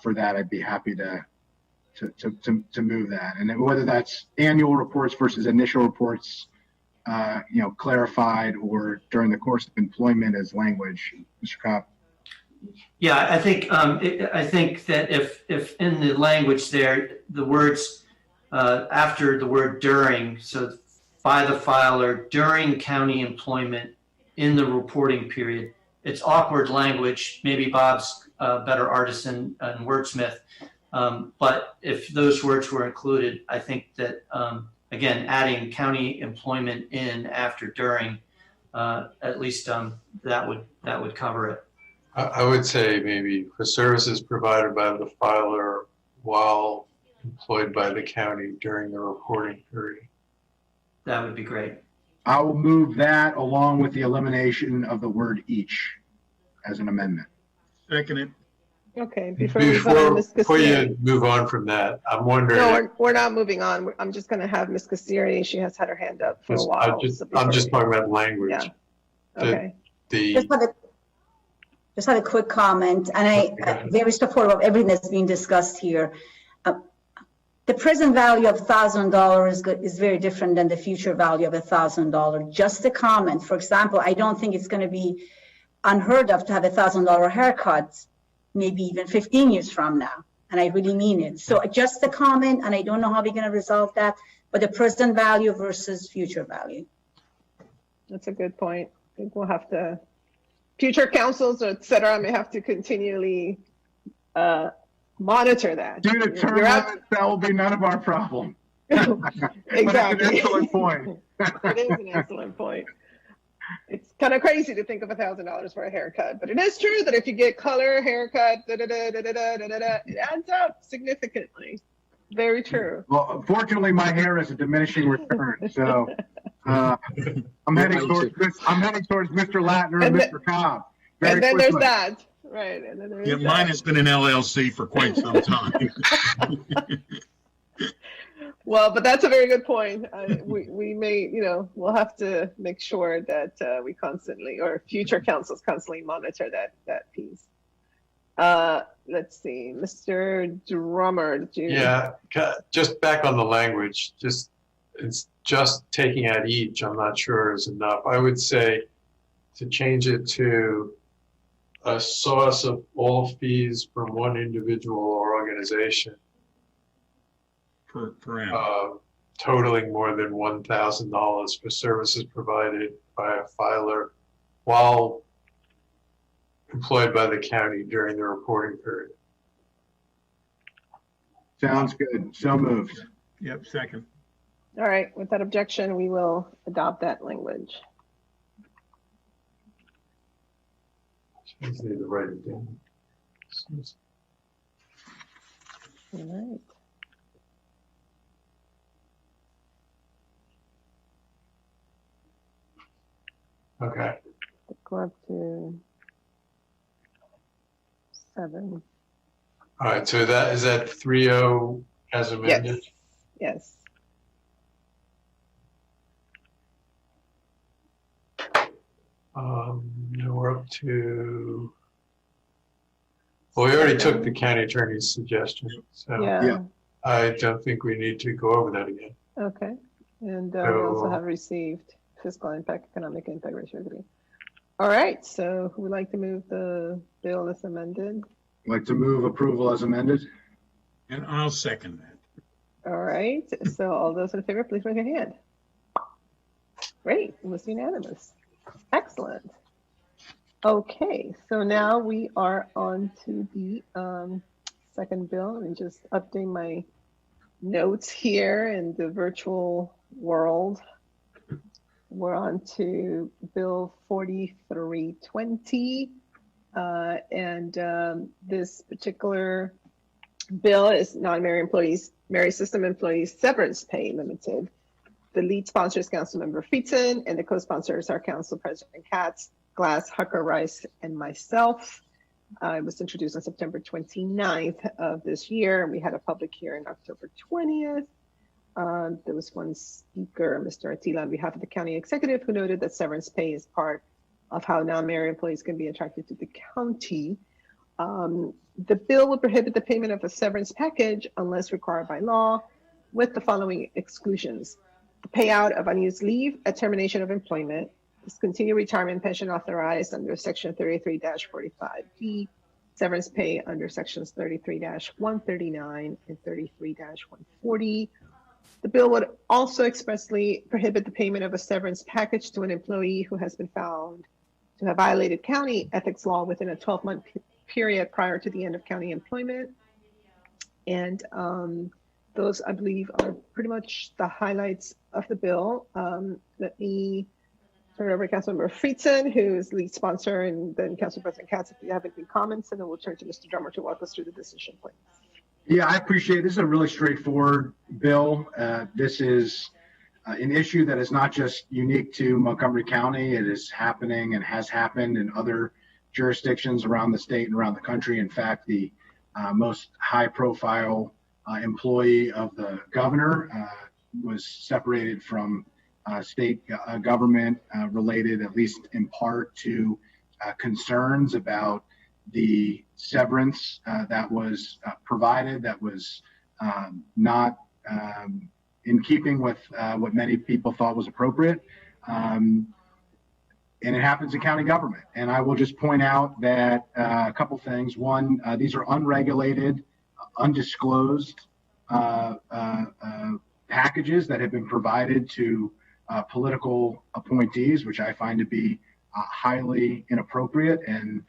for that, I'd be happy to move that. And then whether that's annual reports versus initial reports, clarified, or during the course of employment as language. Mr. Cobb. Yeah, I think that if in the language there, the words after the word during, so by the filer during county employment in the reporting period, it's awkward language. Maybe Bob's a better artisan and wordsmith. But if those words were included, I think that, again, adding county employment in after during, at least that would cover it. I would say maybe for services provided by the filer while employed by the county during the reporting period. That would be great. I will move that along with the elimination of the word each as an amendment. Second it. Okay, before you move on from that, I'm wondering. No, we're not moving on. I'm just going to have Ms. Kassiri. She has had her hand up for a while. I'm just talking about language. Yeah. Okay. Just have a quick comment, and I'm very supportive of everything that's being discussed here. The present value of $1,000 is very different than the future value of $1,000. Just a comment. For example, I don't think it's going to be unheard of to have $1,000 haircut, maybe even 15 years from now. And I really mean it. So just a comment, and I don't know how we're going to resolve that, but the present value versus future value. That's a good point. I think we'll have to, future councils, et cetera, may have to continually monitor that. Due to term limits, that will be none of our problem. Exactly. That's an excellent point. It is an excellent point. It's kind of crazy to think of $1,000 for a haircut, but it is true that if you get color, haircut, it adds up significantly. Very true. Well, fortunately, my hair is a diminishing return, so I'm heading towards Mr. Latner and Mr. Cobb. And then there's that, right? And then there's that. Mine has been an LLC for quite some time. Well, but that's a very good point. We may, we'll have to make sure that we constantly, or future councils constantly monitor that piece. Let's see, Mr. Drummer. Yeah, just back on the language, it's just taking out each, I'm not sure is enough. I would say to change it to a source of all fees from one individual or organization. Per annum. Totaling more than $1,000 for services provided by a filer while employed by the county during the reporting period. Sounds good. So moved. Yep, second. All right, with that objection, we will adopt that language. I just need to write it down. All right. Okay. Go up to 7. All right, so is that 3.0 as amended? Yes. Now we're up to, well, we already took the county attorney's suggestion, so Yeah. I don't think we need to go over that again. Okay. And we also have received fiscal impact, economic impact ratio agreement. All right. So who would like to move the bill as amended? I'd like to move approval as amended. And I'll second that. All right. So all those in favor, please raise your hand. Great. It was unanimous. Excellent. Okay. So now we are on to the second bill. Let me just update my notes here in the virtual world. We're on to Bill 4320. This particular bill is non-merit employees, merit system employees severance pay limited. The lead sponsor is Councilmember Friedson, and the co-sponsors are Council President Katz, Glass, Hucker, Rice, and myself. It was introduced on September 29th of this year. We had a public hearing October 20th. There was one speaker, Mr. Attila, on behalf of the county executive, who noted that severance pay is part of how non-mayor employees can be attracted to the county. The bill will prohibit the payment of a severance package unless required by law, with the following exclusions: the payout of unused leave at termination of employment, discontinued retirement pension authorized under Section 33-45B, severance pay under Sections 33-139 and 33-140. The bill would also expressly prohibit the payment of a severance package to an employee who has been found to have violated county ethics law within a 12-month period prior to the end of county employment. And those, I believe, are pretty much the highlights of the bill. Let me turn it over to Councilmember Friedson, who is lead sponsor, and then Council President Katz, if you have any comments, and then we'll turn to Mr. Drummer to walk us through the decision points. Yeah, I appreciate it. This is a really straightforward bill. This is an issue that is not just unique to Montgomery County. It is happening and has happened in other jurisdictions around the state and around the country. In fact, the most high-profile employee of the governor was separated from state government related, at least in part, to concerns about the severance that was provided, that was not in keeping with what many people thought was appropriate. And it happens in county government. And I will just point out that a couple things. One, these are unregulated, undisclosed packages that have been provided to political appointees, which I find to be highly inappropriate and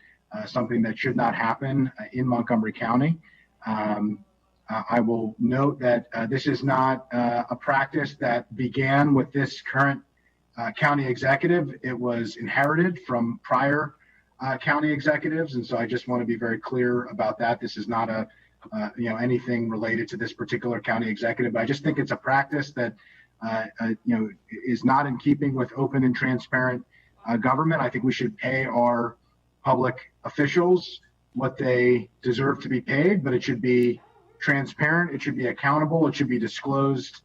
something that should not happen in Montgomery County. I will note that this is not a practice that began with this current county executive. It was inherited from prior county executives, and so I just want to be very clear about that. This is not a anything related to this particular county executive. But I just think it's a practice that is not in keeping with open and transparent government. I think we should pay our public officials what they deserve to be paid, but it should be transparent, it should be accountable, it should be disclosed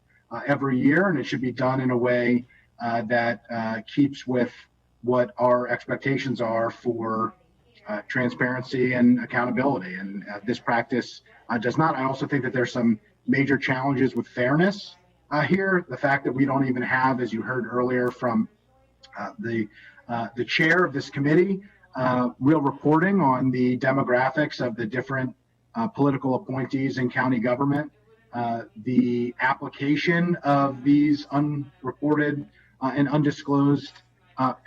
every year, and it should be done in a way that keeps with what our expectations are for transparency and accountability. And this practice does not. I also think that there's some major challenges with fairness here. The fact that we don't even have, as you heard earlier from the chair of this committee, real reporting on the demographics of the different political appointees in county government, the application of these unreported and undisclosed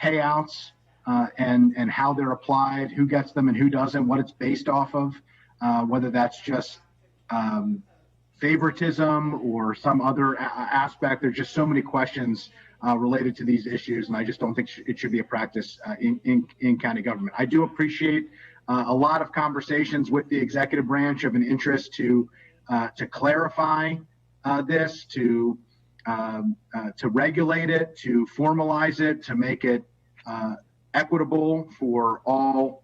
payouts, and how they're applied, who gets them and who doesn't, what it's based off of, whether that's just favoritism or some other aspect. There's just so many questions related to these issues, and I just don't think it should be a practice in county government. I do appreciate a lot of conversations with the executive branch of an interest to clarify this, to regulate it, to formalize it, to make it equitable for all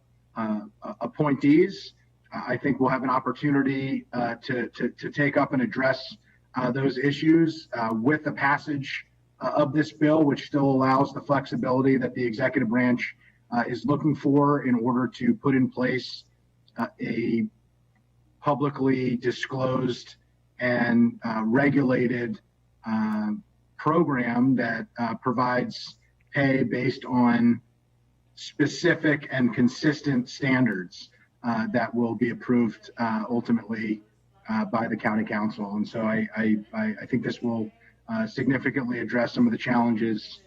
appointees. I think we'll have an opportunity to take up and address those issues with the passage of this bill, which still allows the flexibility that the executive branch is looking for in order to put in place a publicly disclosed and regulated program that provides pay based on specific and consistent standards that will be approved ultimately by the county council. And so I think this will significantly address some of the challenges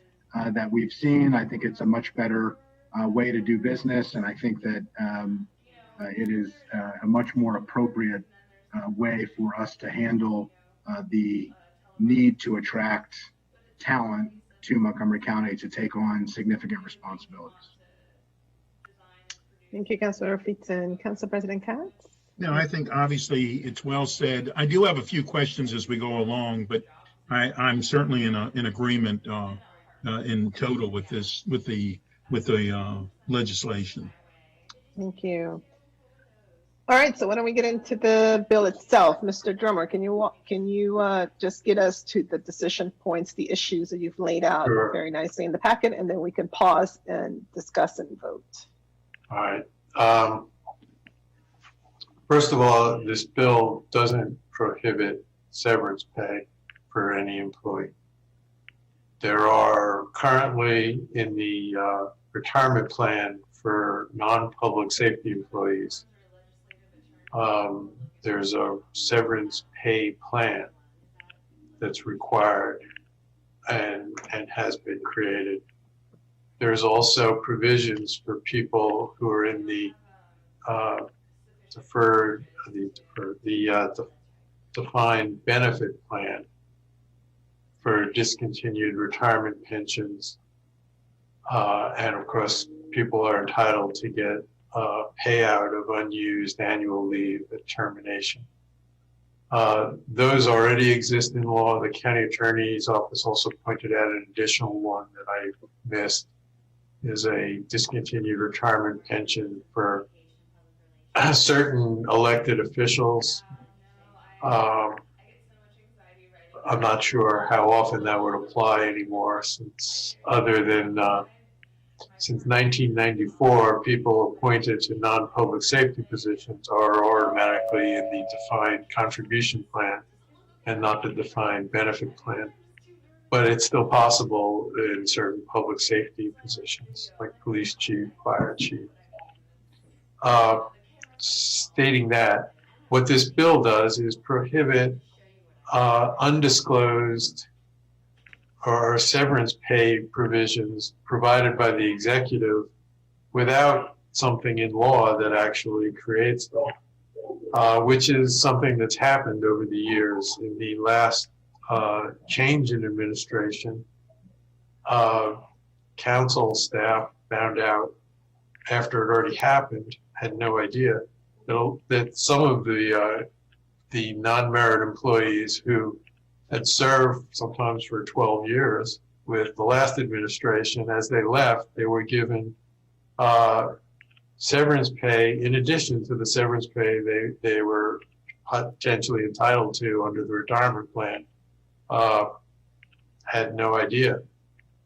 that we've seen. I think it's a much better way to do business, and I think that it is a much more appropriate way for us to handle the need to attract talent to Montgomery County to take on significant responsibilities. Thank you, Councilor Friedson. Council President Katz? No, I think obviously it's well said. I do have a few questions as we go along, but I'm certainly in agreement in total with this, with the legislation. Thank you. All right, so why don't we get into the bill itself? Mr. Drummer, can you just get us to the decision points, the issues that you've laid out Sure. very nicely in the packet, and then we can pause and discuss and vote. All right. First of all, this bill doesn't prohibit severance pay for any employee. There are currently in the retirement plan for non-public safety employees, there's a severance pay plan that's required and has been created. There's also provisions for people who are in the defined benefit plan for discontinued retirement pensions. And of course, people are entitled to get a payout of unused annual leave at termination. Those already exist in law. The county attorney's office also pointed out an additional one that I missed, is a discontinued retirement pension for certain elected officials. I'm not sure how often that would apply anymore, since 1994, people appointed to non-public safety positions are automatically in the defined contribution plan and not the defined benefit plan. But it's still possible in certain public safety positions, like police chief, fire chief. Stating that, what this bill does is prohibit undisclosed or severance pay provisions provided by the executive without something in law that actually creates them, which is something that's happened over the years. In the last change in administration, council staff found out after it already happened, had no idea that some of the non-merit employees who had served sometimes for 12 years with the last administration, as they left, they were given severance pay in addition to the severance pay they were potentially entitled to under the retirement plan. Had no idea.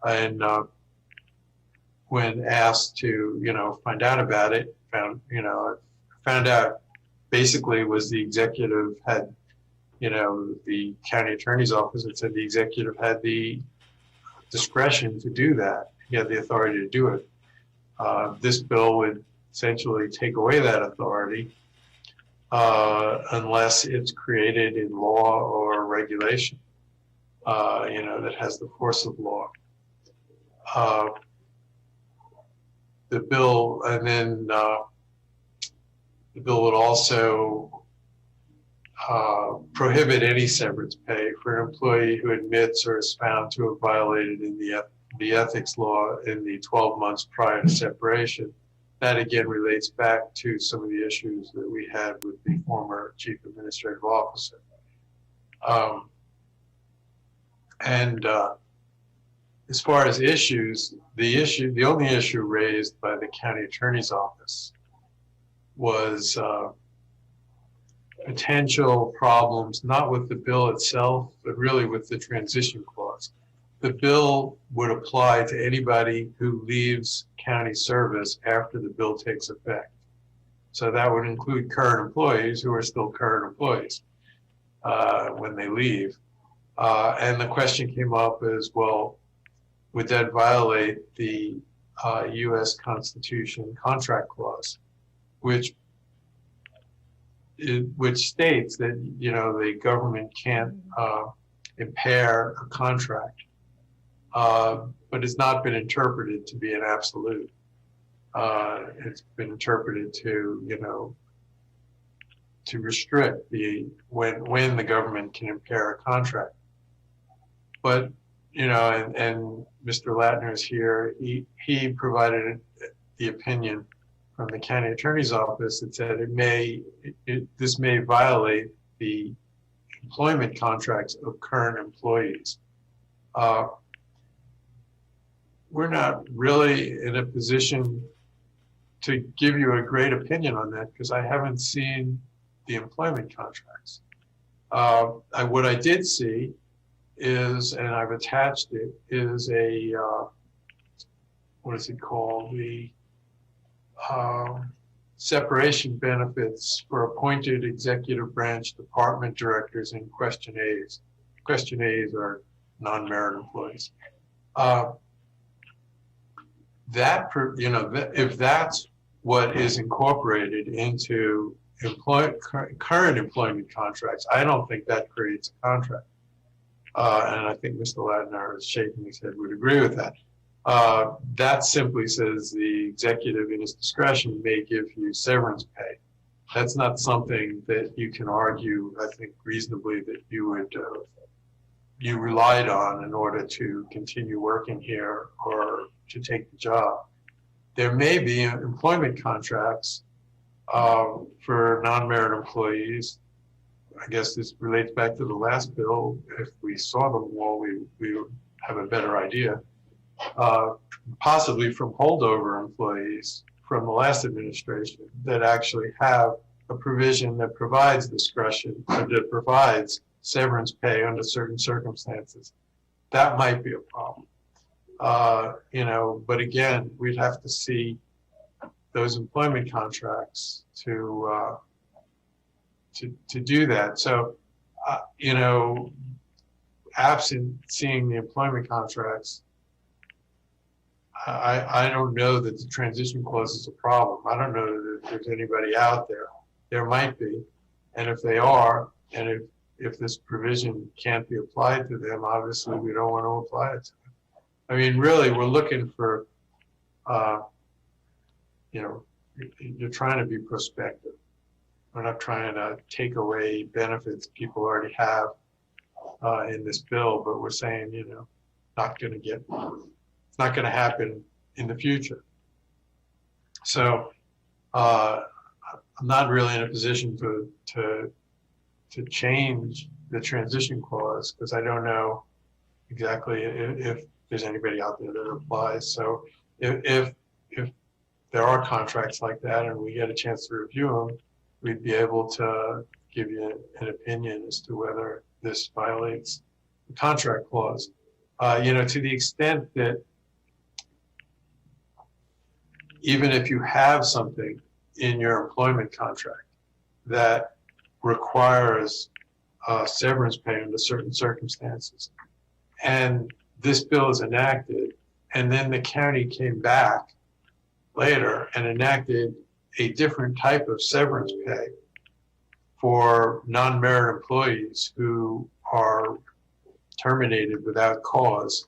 And when asked to, find out about it, found out basically was the executive had, the county attorney's office had said the executive had the discretion to do that. He had the authority to do it. This bill would essentially take away that authority unless it's created in law or regulation, that has the force of law. The bill, and then the bill would also prohibit any severance pay for an employee who admits or is found to have violated in the ethics law in the 12 months prior to separation. That again relates back to some of the issues that we had with the former chief administrative officer. As far as issues, the only issue raised by the county attorney's office was potential problems, not with the bill itself, but really with the transition clause. The bill would apply to anybody who leaves county service after the bill takes effect. So that would include current employees who are still current employees when they leave. And the question came up as, well, would that violate the U.S. Constitution contract clause, which states that the government can't impair a contract, but it's not been interpreted to be an absolute. It's been interpreted to to restrict when the government can impair a contract. But and Mr. Latner is here. He provided the opinion from the county attorney's office that said this may violate the employment contracts of current employees. We're not really in a position to give you a great opinion on that because I haven't seen the employment contracts. What I did see is, and I've attached it, is a, what is it called? The separation benefits for appointed executive branch department directors in Question A's. Question A's are non-merit employees. If that's what is incorporated into current employment contracts, I don't think that creates a contract. And I think Mr. Ladner is shaking his head would agree with that. That simply says the executive in his discretion may give you severance pay. That's not something that you can argue, I think, reasonably that you would you relied on in order to continue working here or to take the job. There may be employment contracts for non-merit employees. I guess this relates back to the last bill. If we saw them all, we would have a better idea. Possibly from holdover employees from the last administration that actually have a provision that provides discretion or that provides severance pay under certain circumstances. That might be a problem. But again, we'd have to see those employment contracts to do that. So, absent seeing the employment contracts, I don't know that the transition clause is a problem. I don't know that there's anybody out there. There might be, and if they are, and if this provision can't be applied to them, obviously we don't want to apply it to them. I mean, really, we're looking for, you're trying to be prospective. We're not trying to take away benefits people already have in this bill, but we're saying, it's not going to happen in the future. So I'm not really in a position to change the transition clause because I don't know exactly if there's anybody out there that applies. So if there are contracts like that and we get a chance to review them, we'd be able to give you an opinion as to whether this violates the contract clause. To the extent that even if you have something in your employment contract that requires severance pay under certain circumstances, and this bill is enacted, and then the county came back later and enacted a different type of severance pay for non-merit employees who are terminated without cause,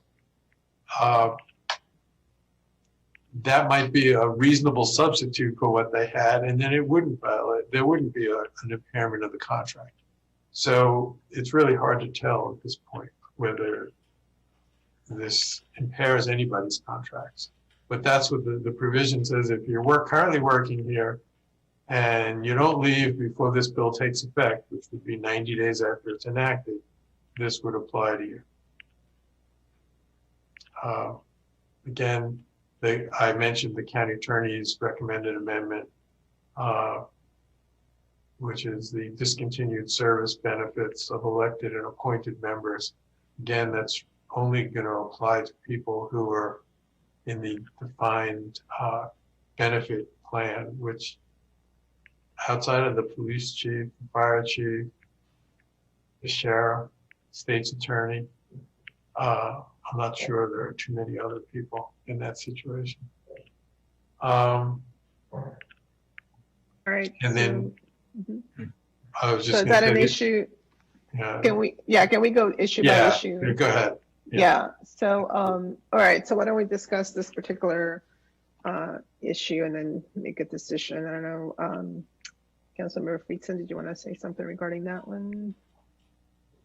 that might be a reasonable substitute for what they had, and then it wouldn't violate, there wouldn't be an impairment of the contract. So it's really hard to tell at this point whether this impairs anybody's contracts. But that's what the provision says. If you're currently working here and you don't leave before this bill takes effect, which would be 90 days after it's enacted, this would apply to you. Again, I mentioned the county attorney's recommended amendment, which is the discontinued service benefits of elected and appointed members. Again, that's only going to apply to people who are in the defined benefit plan, which outside of the police chief, the fire chief, the sheriff, state's attorney, I'm not sure there are too many other people in that situation. All right. And then I was just so is that an issue? Yeah. Can we go issue by issue? Go ahead. Yeah. So, all right. So why don't we discuss this particular issue and then make a decision? I don't know. Councilmember Friedson, did you want to say something regarding that one?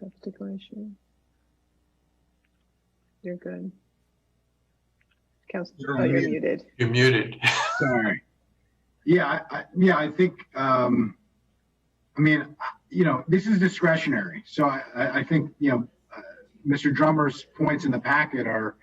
That particular issue? You're good. You're muted. You're muted. Sorry. Yeah, I think, this is discretionary. So I think, Mr. Drummer's points in the packet are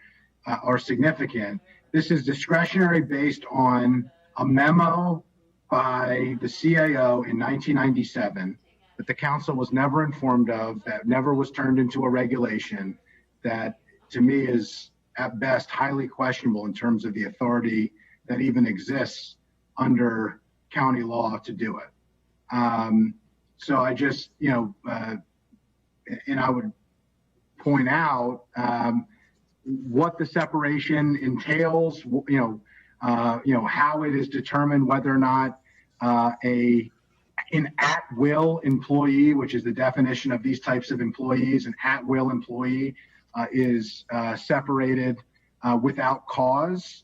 significant. This is discretionary based on a memo by the CAO in 1997 that the council was never informed of, that never was turned into a regulation, that to me is at best highly questionable in terms of the authority that even exists under county law to do it. So I just, and I would point out what the separation entails, how it is determined whether or not an at-will employee, which is the definition of these types of employees, an at-will employee is separated without cause.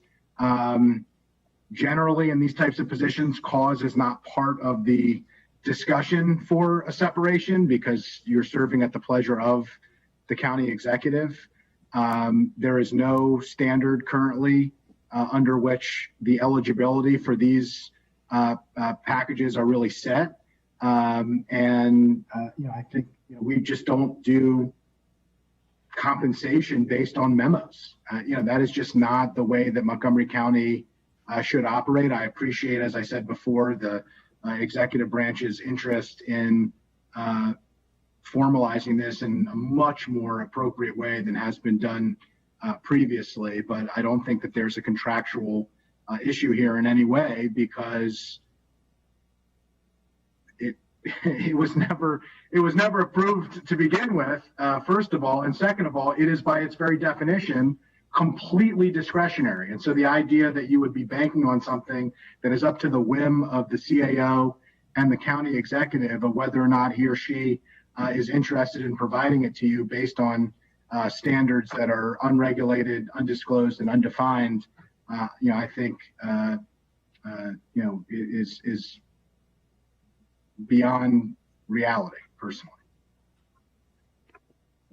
Generally, in these types of positions, cause is not part of the discussion for a separation because you're serving at the pleasure of the county executive. There is no standard currently under which the eligibility for these packages are really set. I think we just don't do compensation based on memos. That is just not the way that Montgomery County should operate. I appreciate, as I said before, the executive branch's interest in formalizing this in a much more appropriate way than has been done previously. But I don't think that there's a contractual issue here in any way because it was never approved to begin with, first of all, and second of all, it is by its very definition completely discretionary. And so the idea that you would be banking on something that is up to the whim of the CAO and the county executive of whether or not he or she is interested in providing it to you based on standards that are unregulated, undisclosed, and undefined, I think is beyond reality, personally.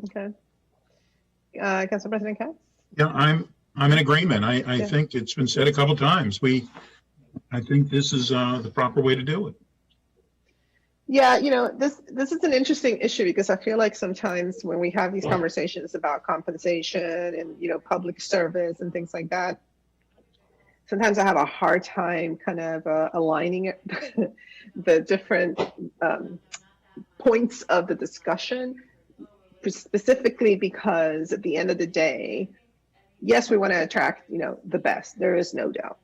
Okay. Council President Katz? Yeah, I'm in agreement. I think it's been said a couple times. I think this is the proper way to do it. Yeah, this is an interesting issue because I feel like sometimes when we have these conversations about compensation and public service and things like that, sometimes I have a hard time kind of aligning it, the different points of the discussion, specifically because at the end of the day, yes, we want to attract, the best. There is no doubt.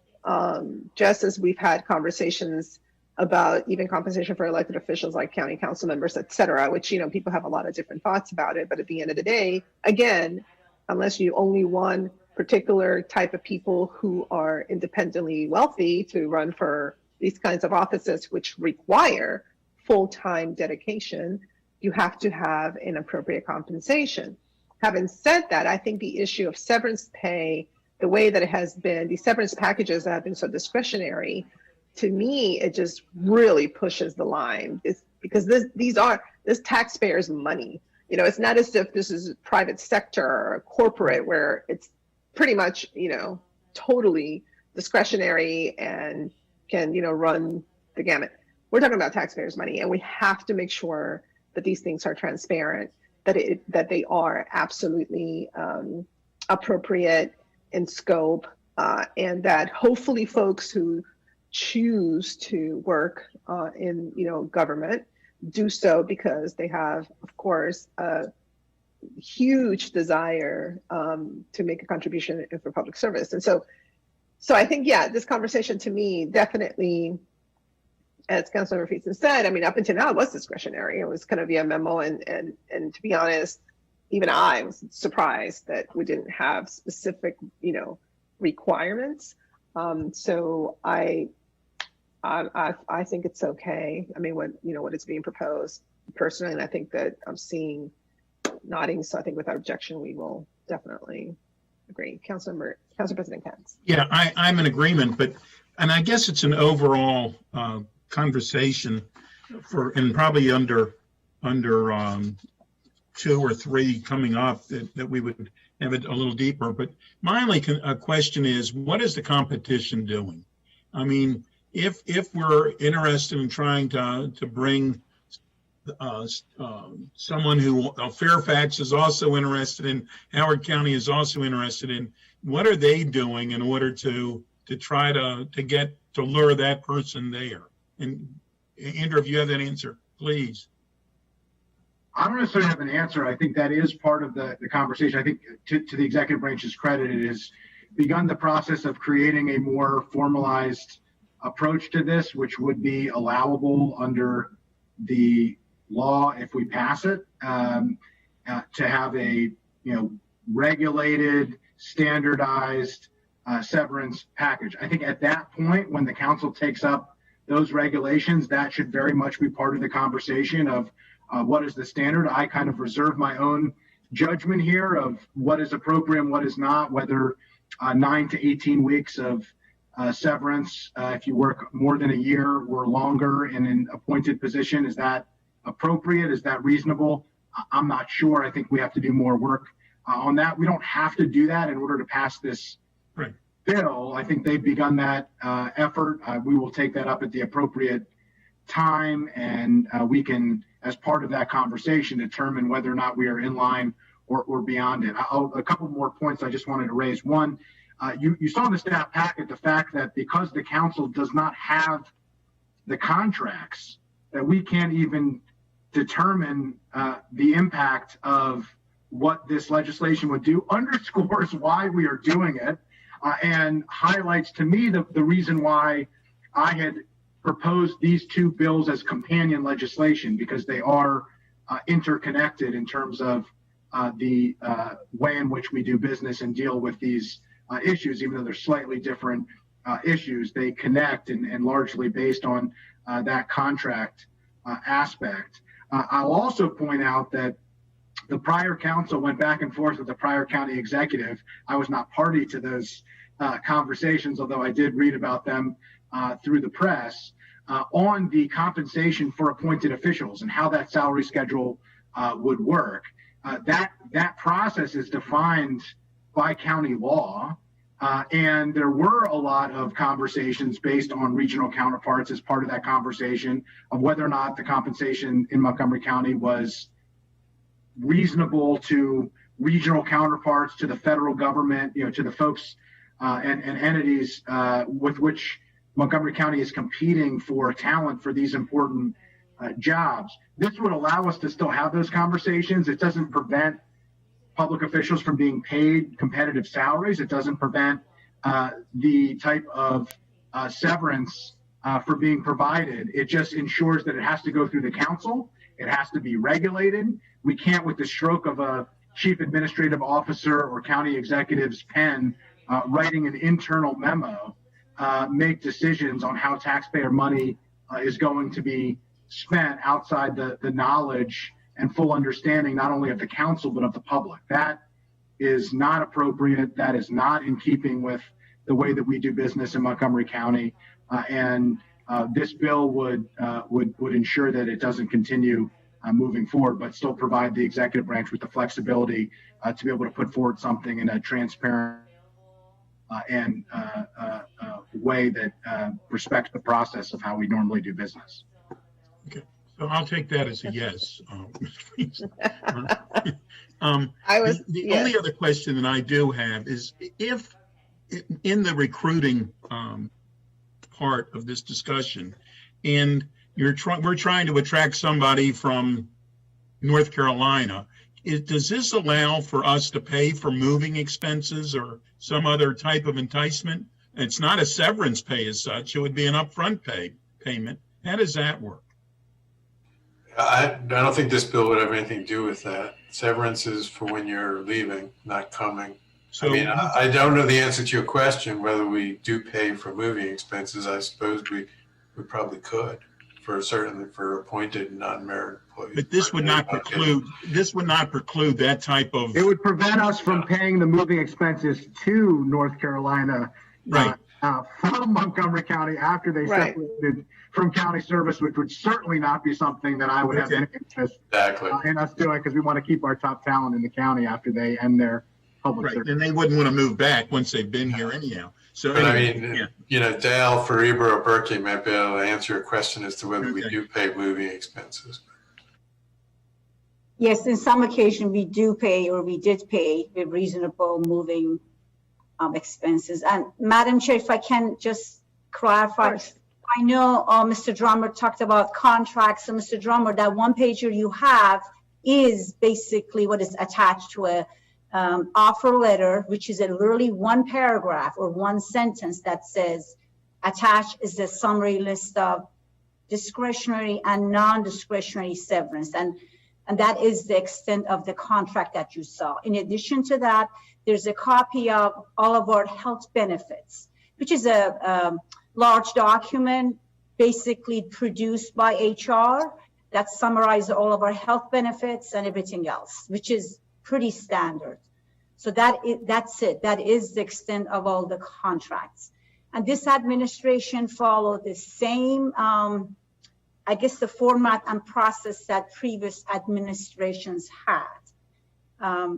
Just as we've had conversations about even compensation for elected officials like county council members, et cetera, which, people have a lot of different thoughts about it. But at the end of the day, again, unless you only want particular type of people who are independently wealthy to run for these kinds of offices, which require full-time dedication, you have to have an appropriate compensation. Having said that, I think the issue of severance pay, the way that it has been, these severance packages that have been so discretionary, to me, it just really pushes the line. It's because this taxpayers' money. It's not as if this is private sector or corporate where it's pretty much, totally discretionary and can, run the gamut. We're talking about taxpayers' money, and we have to make sure that these things are transparent, that they are absolutely appropriate in scope, and that hopefully folks who choose to work in government do so because they have, of course, a huge desire to make a contribution for public service. And so I think, this conversation to me definitely, as Councilmember Feetson said, up until now it was discretionary. It was kind of via memo, and to be honest, even I was surprised that we didn't have specific requirements. So I think it's okay. What is being proposed personally, and I think that I'm seeing nodding. So I think without objection, we will definitely agree. Council President Katz. Yeah, I'm in agreement, and I guess it's an overall conversation and probably under 2 or 3 coming up that we would have it a little deeper. But my only question is, what is the competition doing? If we're interested in trying to bring someone who Fairfax is also interested in, Howard County is also interested in, what are they doing in order to try to get to lure that person there? And Andrew, if you have that answer, please. I don't necessarily have an answer. I think that is part of the conversation. I think to the executive branch's credit, it has begun the process of creating a more formalized approach to this, which would be allowable under the law if we pass it, to have a regulated, standardized severance package. I think at that point, when the council takes up those regulations, that should very much be part of the conversation of what is the standard. I kind of reserve my own judgment here of what is appropriate and what is not, whether 9 to 18 weeks of severance, if you work more than a year or longer in an appointed position, is that appropriate? Is that reasonable? I'm not sure. I think we have to do more work on that. We don't have to do that in order to pass this bill. I think they've begun that effort. We will take that up at the appropriate time, and we can, as part of that conversation, determine whether or not we are in line or beyond it. A couple more points I just wanted to raise. One, you saw in the staff packet the fact that because the council does not have the contracts, that we can't even determine the impact of what this legislation would do, underscores why we are doing it, and highlights to me the reason why I had proposed these two bills as companion legislation, because they are interconnected in terms of the way in which we do business and deal with these issues. Even though they're slightly different issues, they connect and largely based on that contract aspect. I'll also point out that the prior council went back and forth with the prior county executive. I was not party to those conversations, although I did read about them through the press, on the compensation for appointed officials and how that salary schedule would work. That process is defined by county law, and there were a lot of conversations based on regional counterparts as part of that conversation of whether or not the compensation in Montgomery County was reasonable to regional counterparts, to the federal government, to the folks and entities with which Montgomery County is competing for talent for these important jobs. This would allow us to still have those conversations. It doesn't prevent public officials from being paid competitive salaries. It doesn't prevent the type of severance for being provided. It just ensures that it has to go through the council. It has to be regulated. We can't, with the stroke of a chief administrative officer or county executive's pen, writing an internal memo, make decisions on how taxpayer money is going to be spent outside the knowledge and full understanding, not only of the council, but of the public. That is not appropriate. That is not in keeping with the way that we do business in Montgomery County. And this bill would ensure that it doesn't continue moving forward, but still provide the executive branch with the flexibility to be able to put forward something in a transparent and way that respects the process of how we normally do business. Okay, so I'll take that as a yes. The only other question that I do have is, if in the recruiting part of this discussion, and we're trying to attract somebody from North Carolina, does this allow for us to pay for moving expenses or some other type of enticement? It's not a severance pay as such. It would be an upfront payment. How does that work? I don't think this bill would have anything to do with that. Severance is for when you're leaving, not coming. So, I mean, I don't know the answer to your question, whether we do pay for moving expenses. I suppose we probably could, certainly for appointed non-merit employees. But this would not preclude that type of. It would prevent us from paying the moving expenses to North Carolina, right, from Montgomery County after they separated from county service, which would certainly not be something that I would have any interest in us doing, because we want to keep our top talent in the county after they end their public service. And they wouldn't want to move back once they've been here anyhow. So but anyway, Dale, Fariba, or Berkey might be able to answer your question as to whether we do pay moving expenses. Yes, in some occasion we do pay, or we did pay, with reasonable moving expenses. And Madam Chair, if I can just clarify? I know Mr. Drummer talked about contracts. So Mr. Drummer, that one pager you have is basically what is attached to a offer letter, which is a literally one paragraph or one sentence that says, attached is a summary list of discretionary and non-discretionary severance. And that is the extent of the contract that you saw. In addition to that, there's a copy of all of our health benefits, which is a large document basically produced by HR that summarizes all of our health benefits and everything else, which is pretty standard. So that's it. That is the extent of all the contracts. And this administration followed the same, I guess, the format and process that previous administrations had.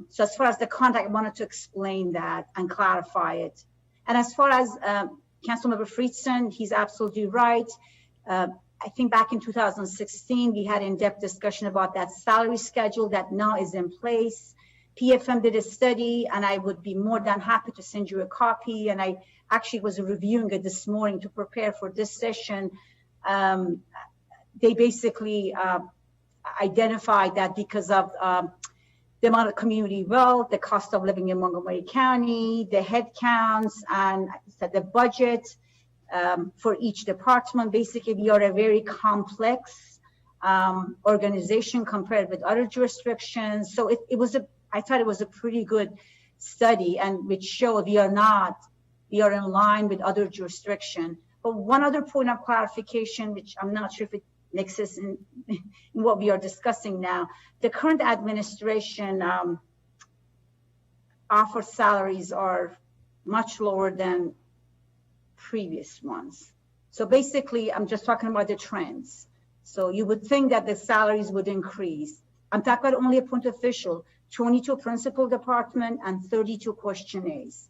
So as far as the contract, I wanted to explain that and clarify it. And as far as Councilmember Friedson, he's absolutely right. I think back in 2016, we had in-depth discussion about that salary schedule that now is in place. PFM did a study, and I would be more than happy to send you a copy. And I actually was reviewing it this morning to prepare for this session. They basically identified that because of the amount of community wealth, the cost of living in Montgomery County, the head counts, and the budget for each department. Basically, we are a very complex organization compared with other jurisdictions. So I thought it was a pretty good study, and which showed we are in line with other jurisdictions. But one other point of clarification, which I'm not sure if it makes sense in what we are discussing now, the current administration offer salaries are much lower than previous ones. So basically, I'm just talking about the trends. So you would think that the salaries would increase. I'm talking about only appointed official, 22 principal department and 32 questionnaires.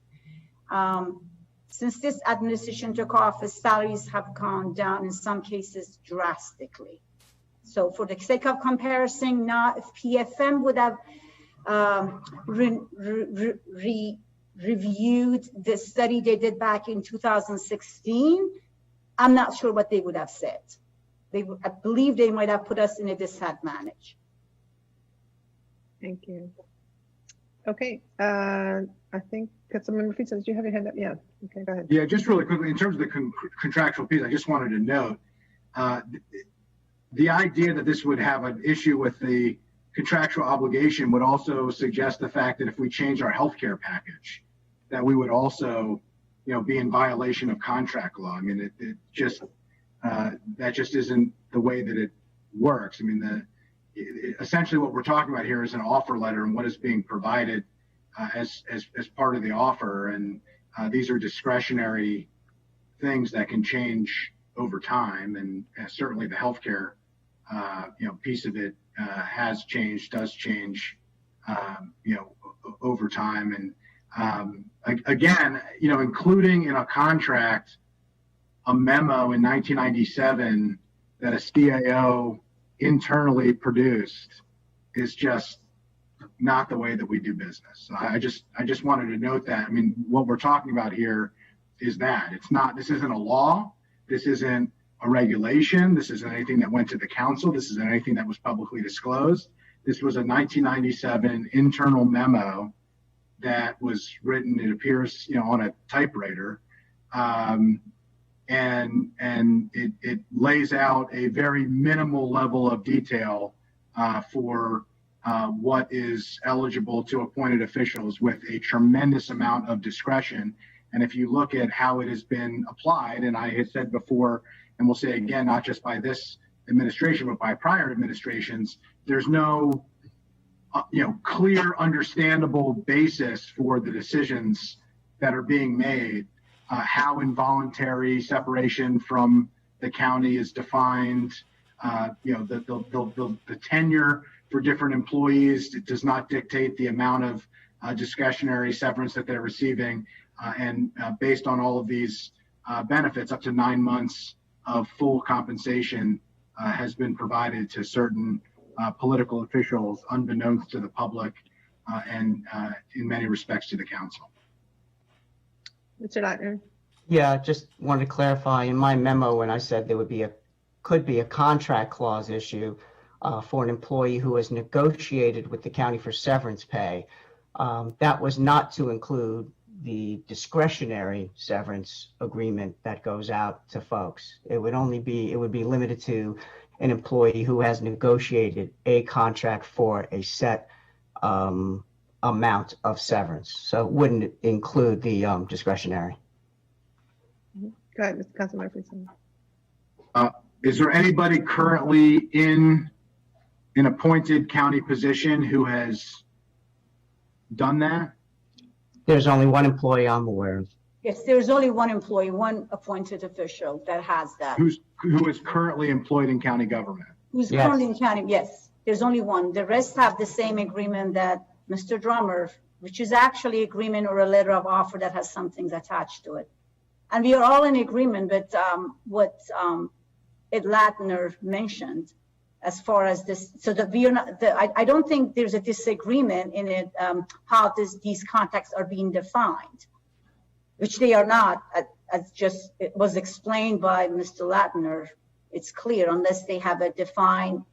Since this administration took office, salaries have gone down in some cases drastically. So for the sake of comparison, now if PFM would have reviewed the study they did back in 2016, I'm not sure what they would have said. I believe they might have put us in a disadvantage. Thank you. Okay, I think Councilmember Friedson, did you have your hand up? Yeah, okay, go ahead. Yeah, just really quickly, in terms of the contractual piece, I just wanted to note the idea that this would have an issue with the contractual obligation would also suggest the fact that if we change our healthcare package, that we would also, be in violation of contract law. I mean, that just isn't the way that it works. I mean, essentially what we're talking about here is an offer letter and what is being provided as part of the offer, and these are discretionary things that can change over time, and certainly the healthcare piece of it does change over time. And again, including in a contract a memo in 1997 that a CAO internally produced is just not the way that we do business. So I just wanted to note that. I mean, what we're talking about here is that this isn't a law. This isn't a regulation. This isn't anything that went to the council. This isn't anything that was publicly disclosed. This was a 1997 internal memo that was written, it appears, on a typewriter. And it lays out a very minimal level of detail for what is eligible to appointed officials with a tremendous amount of discretion. And if you look at how it has been applied, and I had said before, and we'll say again, not just by this administration, but by prior administrations, there's no clear, understandable basis for the decisions that are being made. How involuntary separation from the county is defined, the tenure for different employees, it does not dictate the amount of discretionary severance that they're receiving. And based on all of these benefits, up to 9 months of full compensation has been provided to certain political officials, unbeknownst to the public, and in many respects to the council. Mr. Lattner. Yeah, just wanted to clarify in my memo when I said there could be a contract clause issue for an employee who has negotiated with the county for severance pay. That was not to include the discretionary severance agreement that goes out to folks. It would be limited to an employee who has negotiated a contract for a set amount of severance. So it wouldn't include the discretionary. Go ahead, Mr. Councilmember Friedson. Is there anybody currently in an appointed county position who has done that? There's only one employee I'm aware of. Yes, there's only one employee, one appointed official that has that. Who is currently employed in county government? Who's Yes. currently in county, yes, there's only one. The rest have the same agreement that Mr. Drummer, which is actually agreement or a letter of offer that has some things attached to it. And we are all in agreement with what Ed Latner mentioned as far as this, so that we are not, I don't think there's a disagreement in it, how these contacts are being defined, which they are not, as just it was explained by Mr. Latner. It's clear unless they have a defined,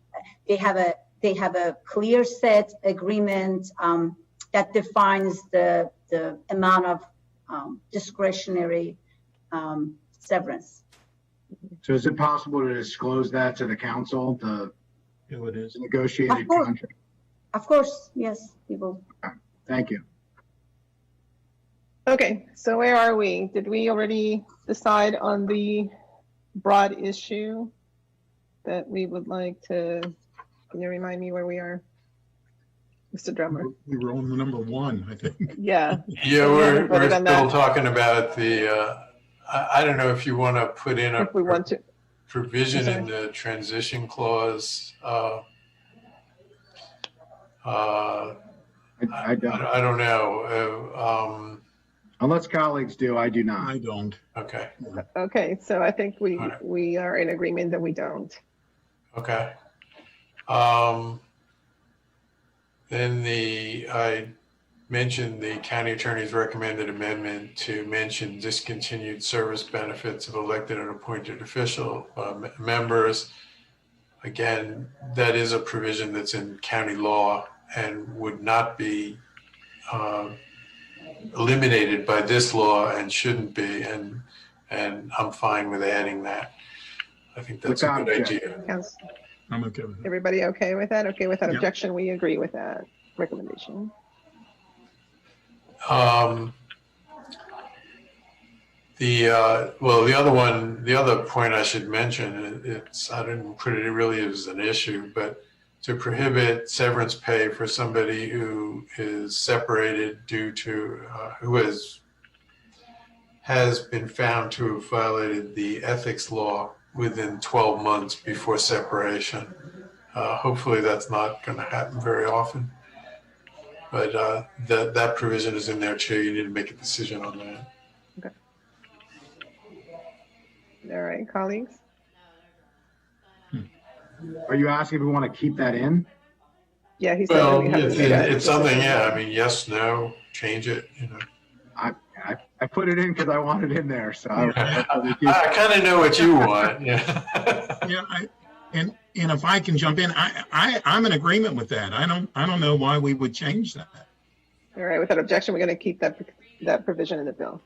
they have a clear set agreement that defines the amount of discretionary severance. So is it possible to disclose that to the council, the It is. negotiated Of course. contract? Of course, yes, we will. Thank you. Okay, so where are we? Did we already decide on the broad issue that we would like to, can you remind me where we are? Mr. Drummer? We were on number 1, I think. Yeah. Yeah, So we we're haven't voted on still that. talking about the, I don't know if you want to put in a If we want to, provision I'm in the transition clause. I I don't. don't know. Unless colleagues do, I do not. I don't. Okay, okay, so I think All right. we are in agreement that we don't. okay. Then I mentioned the county attorney's recommended amendment to mention discontinued service benefits of elected and appointed official members. Again, that is a provision that's in county law and would not be eliminated by this law and shouldn't be. And I'm fine with adding that. I think that's a Without good objection. idea. Council, I'm okay with it. everybody okay with that? Okay, without Yeah. objection, we agree with that recommendation. The other point I should mention, I didn't put it really as an issue, but to prohibit severance pay for somebody who is separated due to, who has been found to have violated the ethics law within 12 months before separation. Hopefully that's not going to happen very often. But that provision is in there too. You need to make a decision on that. All right, colleagues? Are you asking if we want to keep that in? Yeah, he said that Well, we have to make a it's something, decision. yeah. I mean, yes, no, change it, you know. I put it in because I want it in there. So I kind of know what you want. Yeah. Yeah, and if I can jump in, I'm in agreement with that. I don't know why we would change that. All right, without objection, we're going to keep that provision in the bill.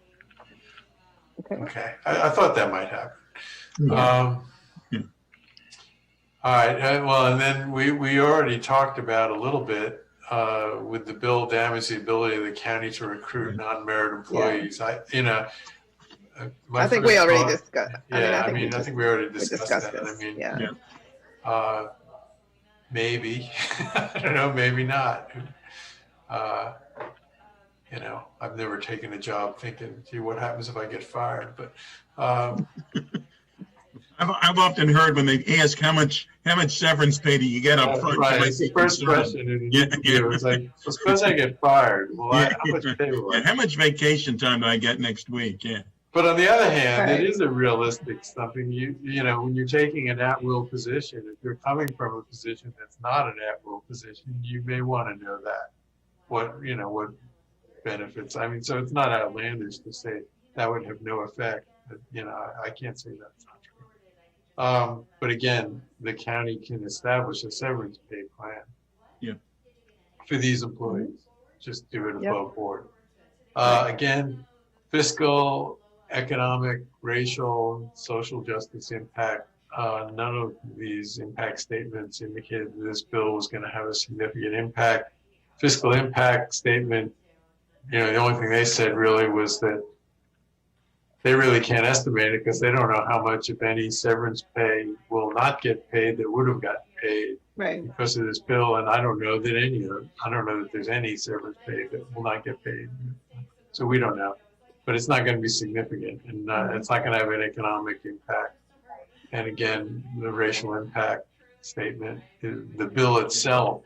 Okay. Okay. I thought that might happen. Yeah. All right. Well, and then we already talked about a little bit with the bill damage the ability of the county to recruit non-merit employees. I think we already discussed. Yeah, I think we already discussed that. this. I mean, yeah. maybe, I don't know, maybe not. You know, I've never taken a job thinking, gee, what happens if I get fired? But I've often heard when they ask how much severance pay do you get up front? right, I it's the say first concern. question. And Yeah. it's like, well, suppose I get fired. Well, Yeah. how much pay will I Yeah, how much vacation time do I get next week? Yeah. But on the other hand, Right. it is a realistic something. You know, when you're taking an at-will position, if you're coming from a position that's not an at-will position, you may want to know that what benefits. I mean, so it's not outlandish to say that would have no effect. But, you know, I can't say that's not true. But again, the county can establish a severance pay plan. Yeah. For these employees, just do it Yep. above board. Again, fiscal, economic, racial, social justice impact. None of these impact statements indicated that this bill was going to have a significant impact. Fiscal impact statement, you know, the only thing they said really was that they really can't estimate it because they don't know how much, if any, severance pay will not get paid that would have gotten paid Right. because of this bill. And I don't know that there's any severance pay that will not get paid. So we don't know, but it's not going to be significant, and it's not going to have an economic impact. And again, the racial impact statement, the bill itself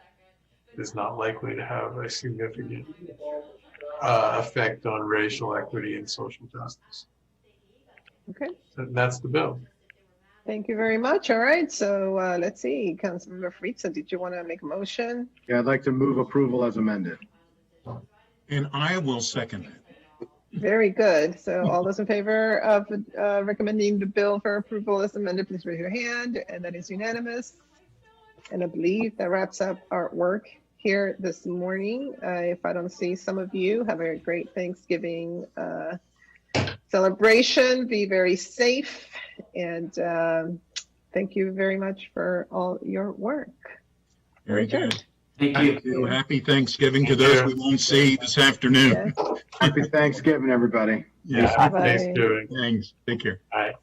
is not likely to have a significant effect on racial equity and social justice. Okay. So that's the bill. Thank you very much. All right. So let's see. Councilmember Friedson, did you want to make a motion? Yeah, I'd like to move approval as amended. And I will second it. Very good. So all those in favor of recommending the bill for approval as amended, please raise your hand. And that is unanimous. And I believe that wraps up our work here this morning. If I don't see some of you, have a great Thanksgiving celebration. Be very safe. And thank you very much for all your work. Very good. Thank you. Happy Thanksgiving to those we won't see this afternoon. Yeah. Happy Thanksgiving, everybody. Yes. Bye. Thanksgiving. Thanks. Take care. All right.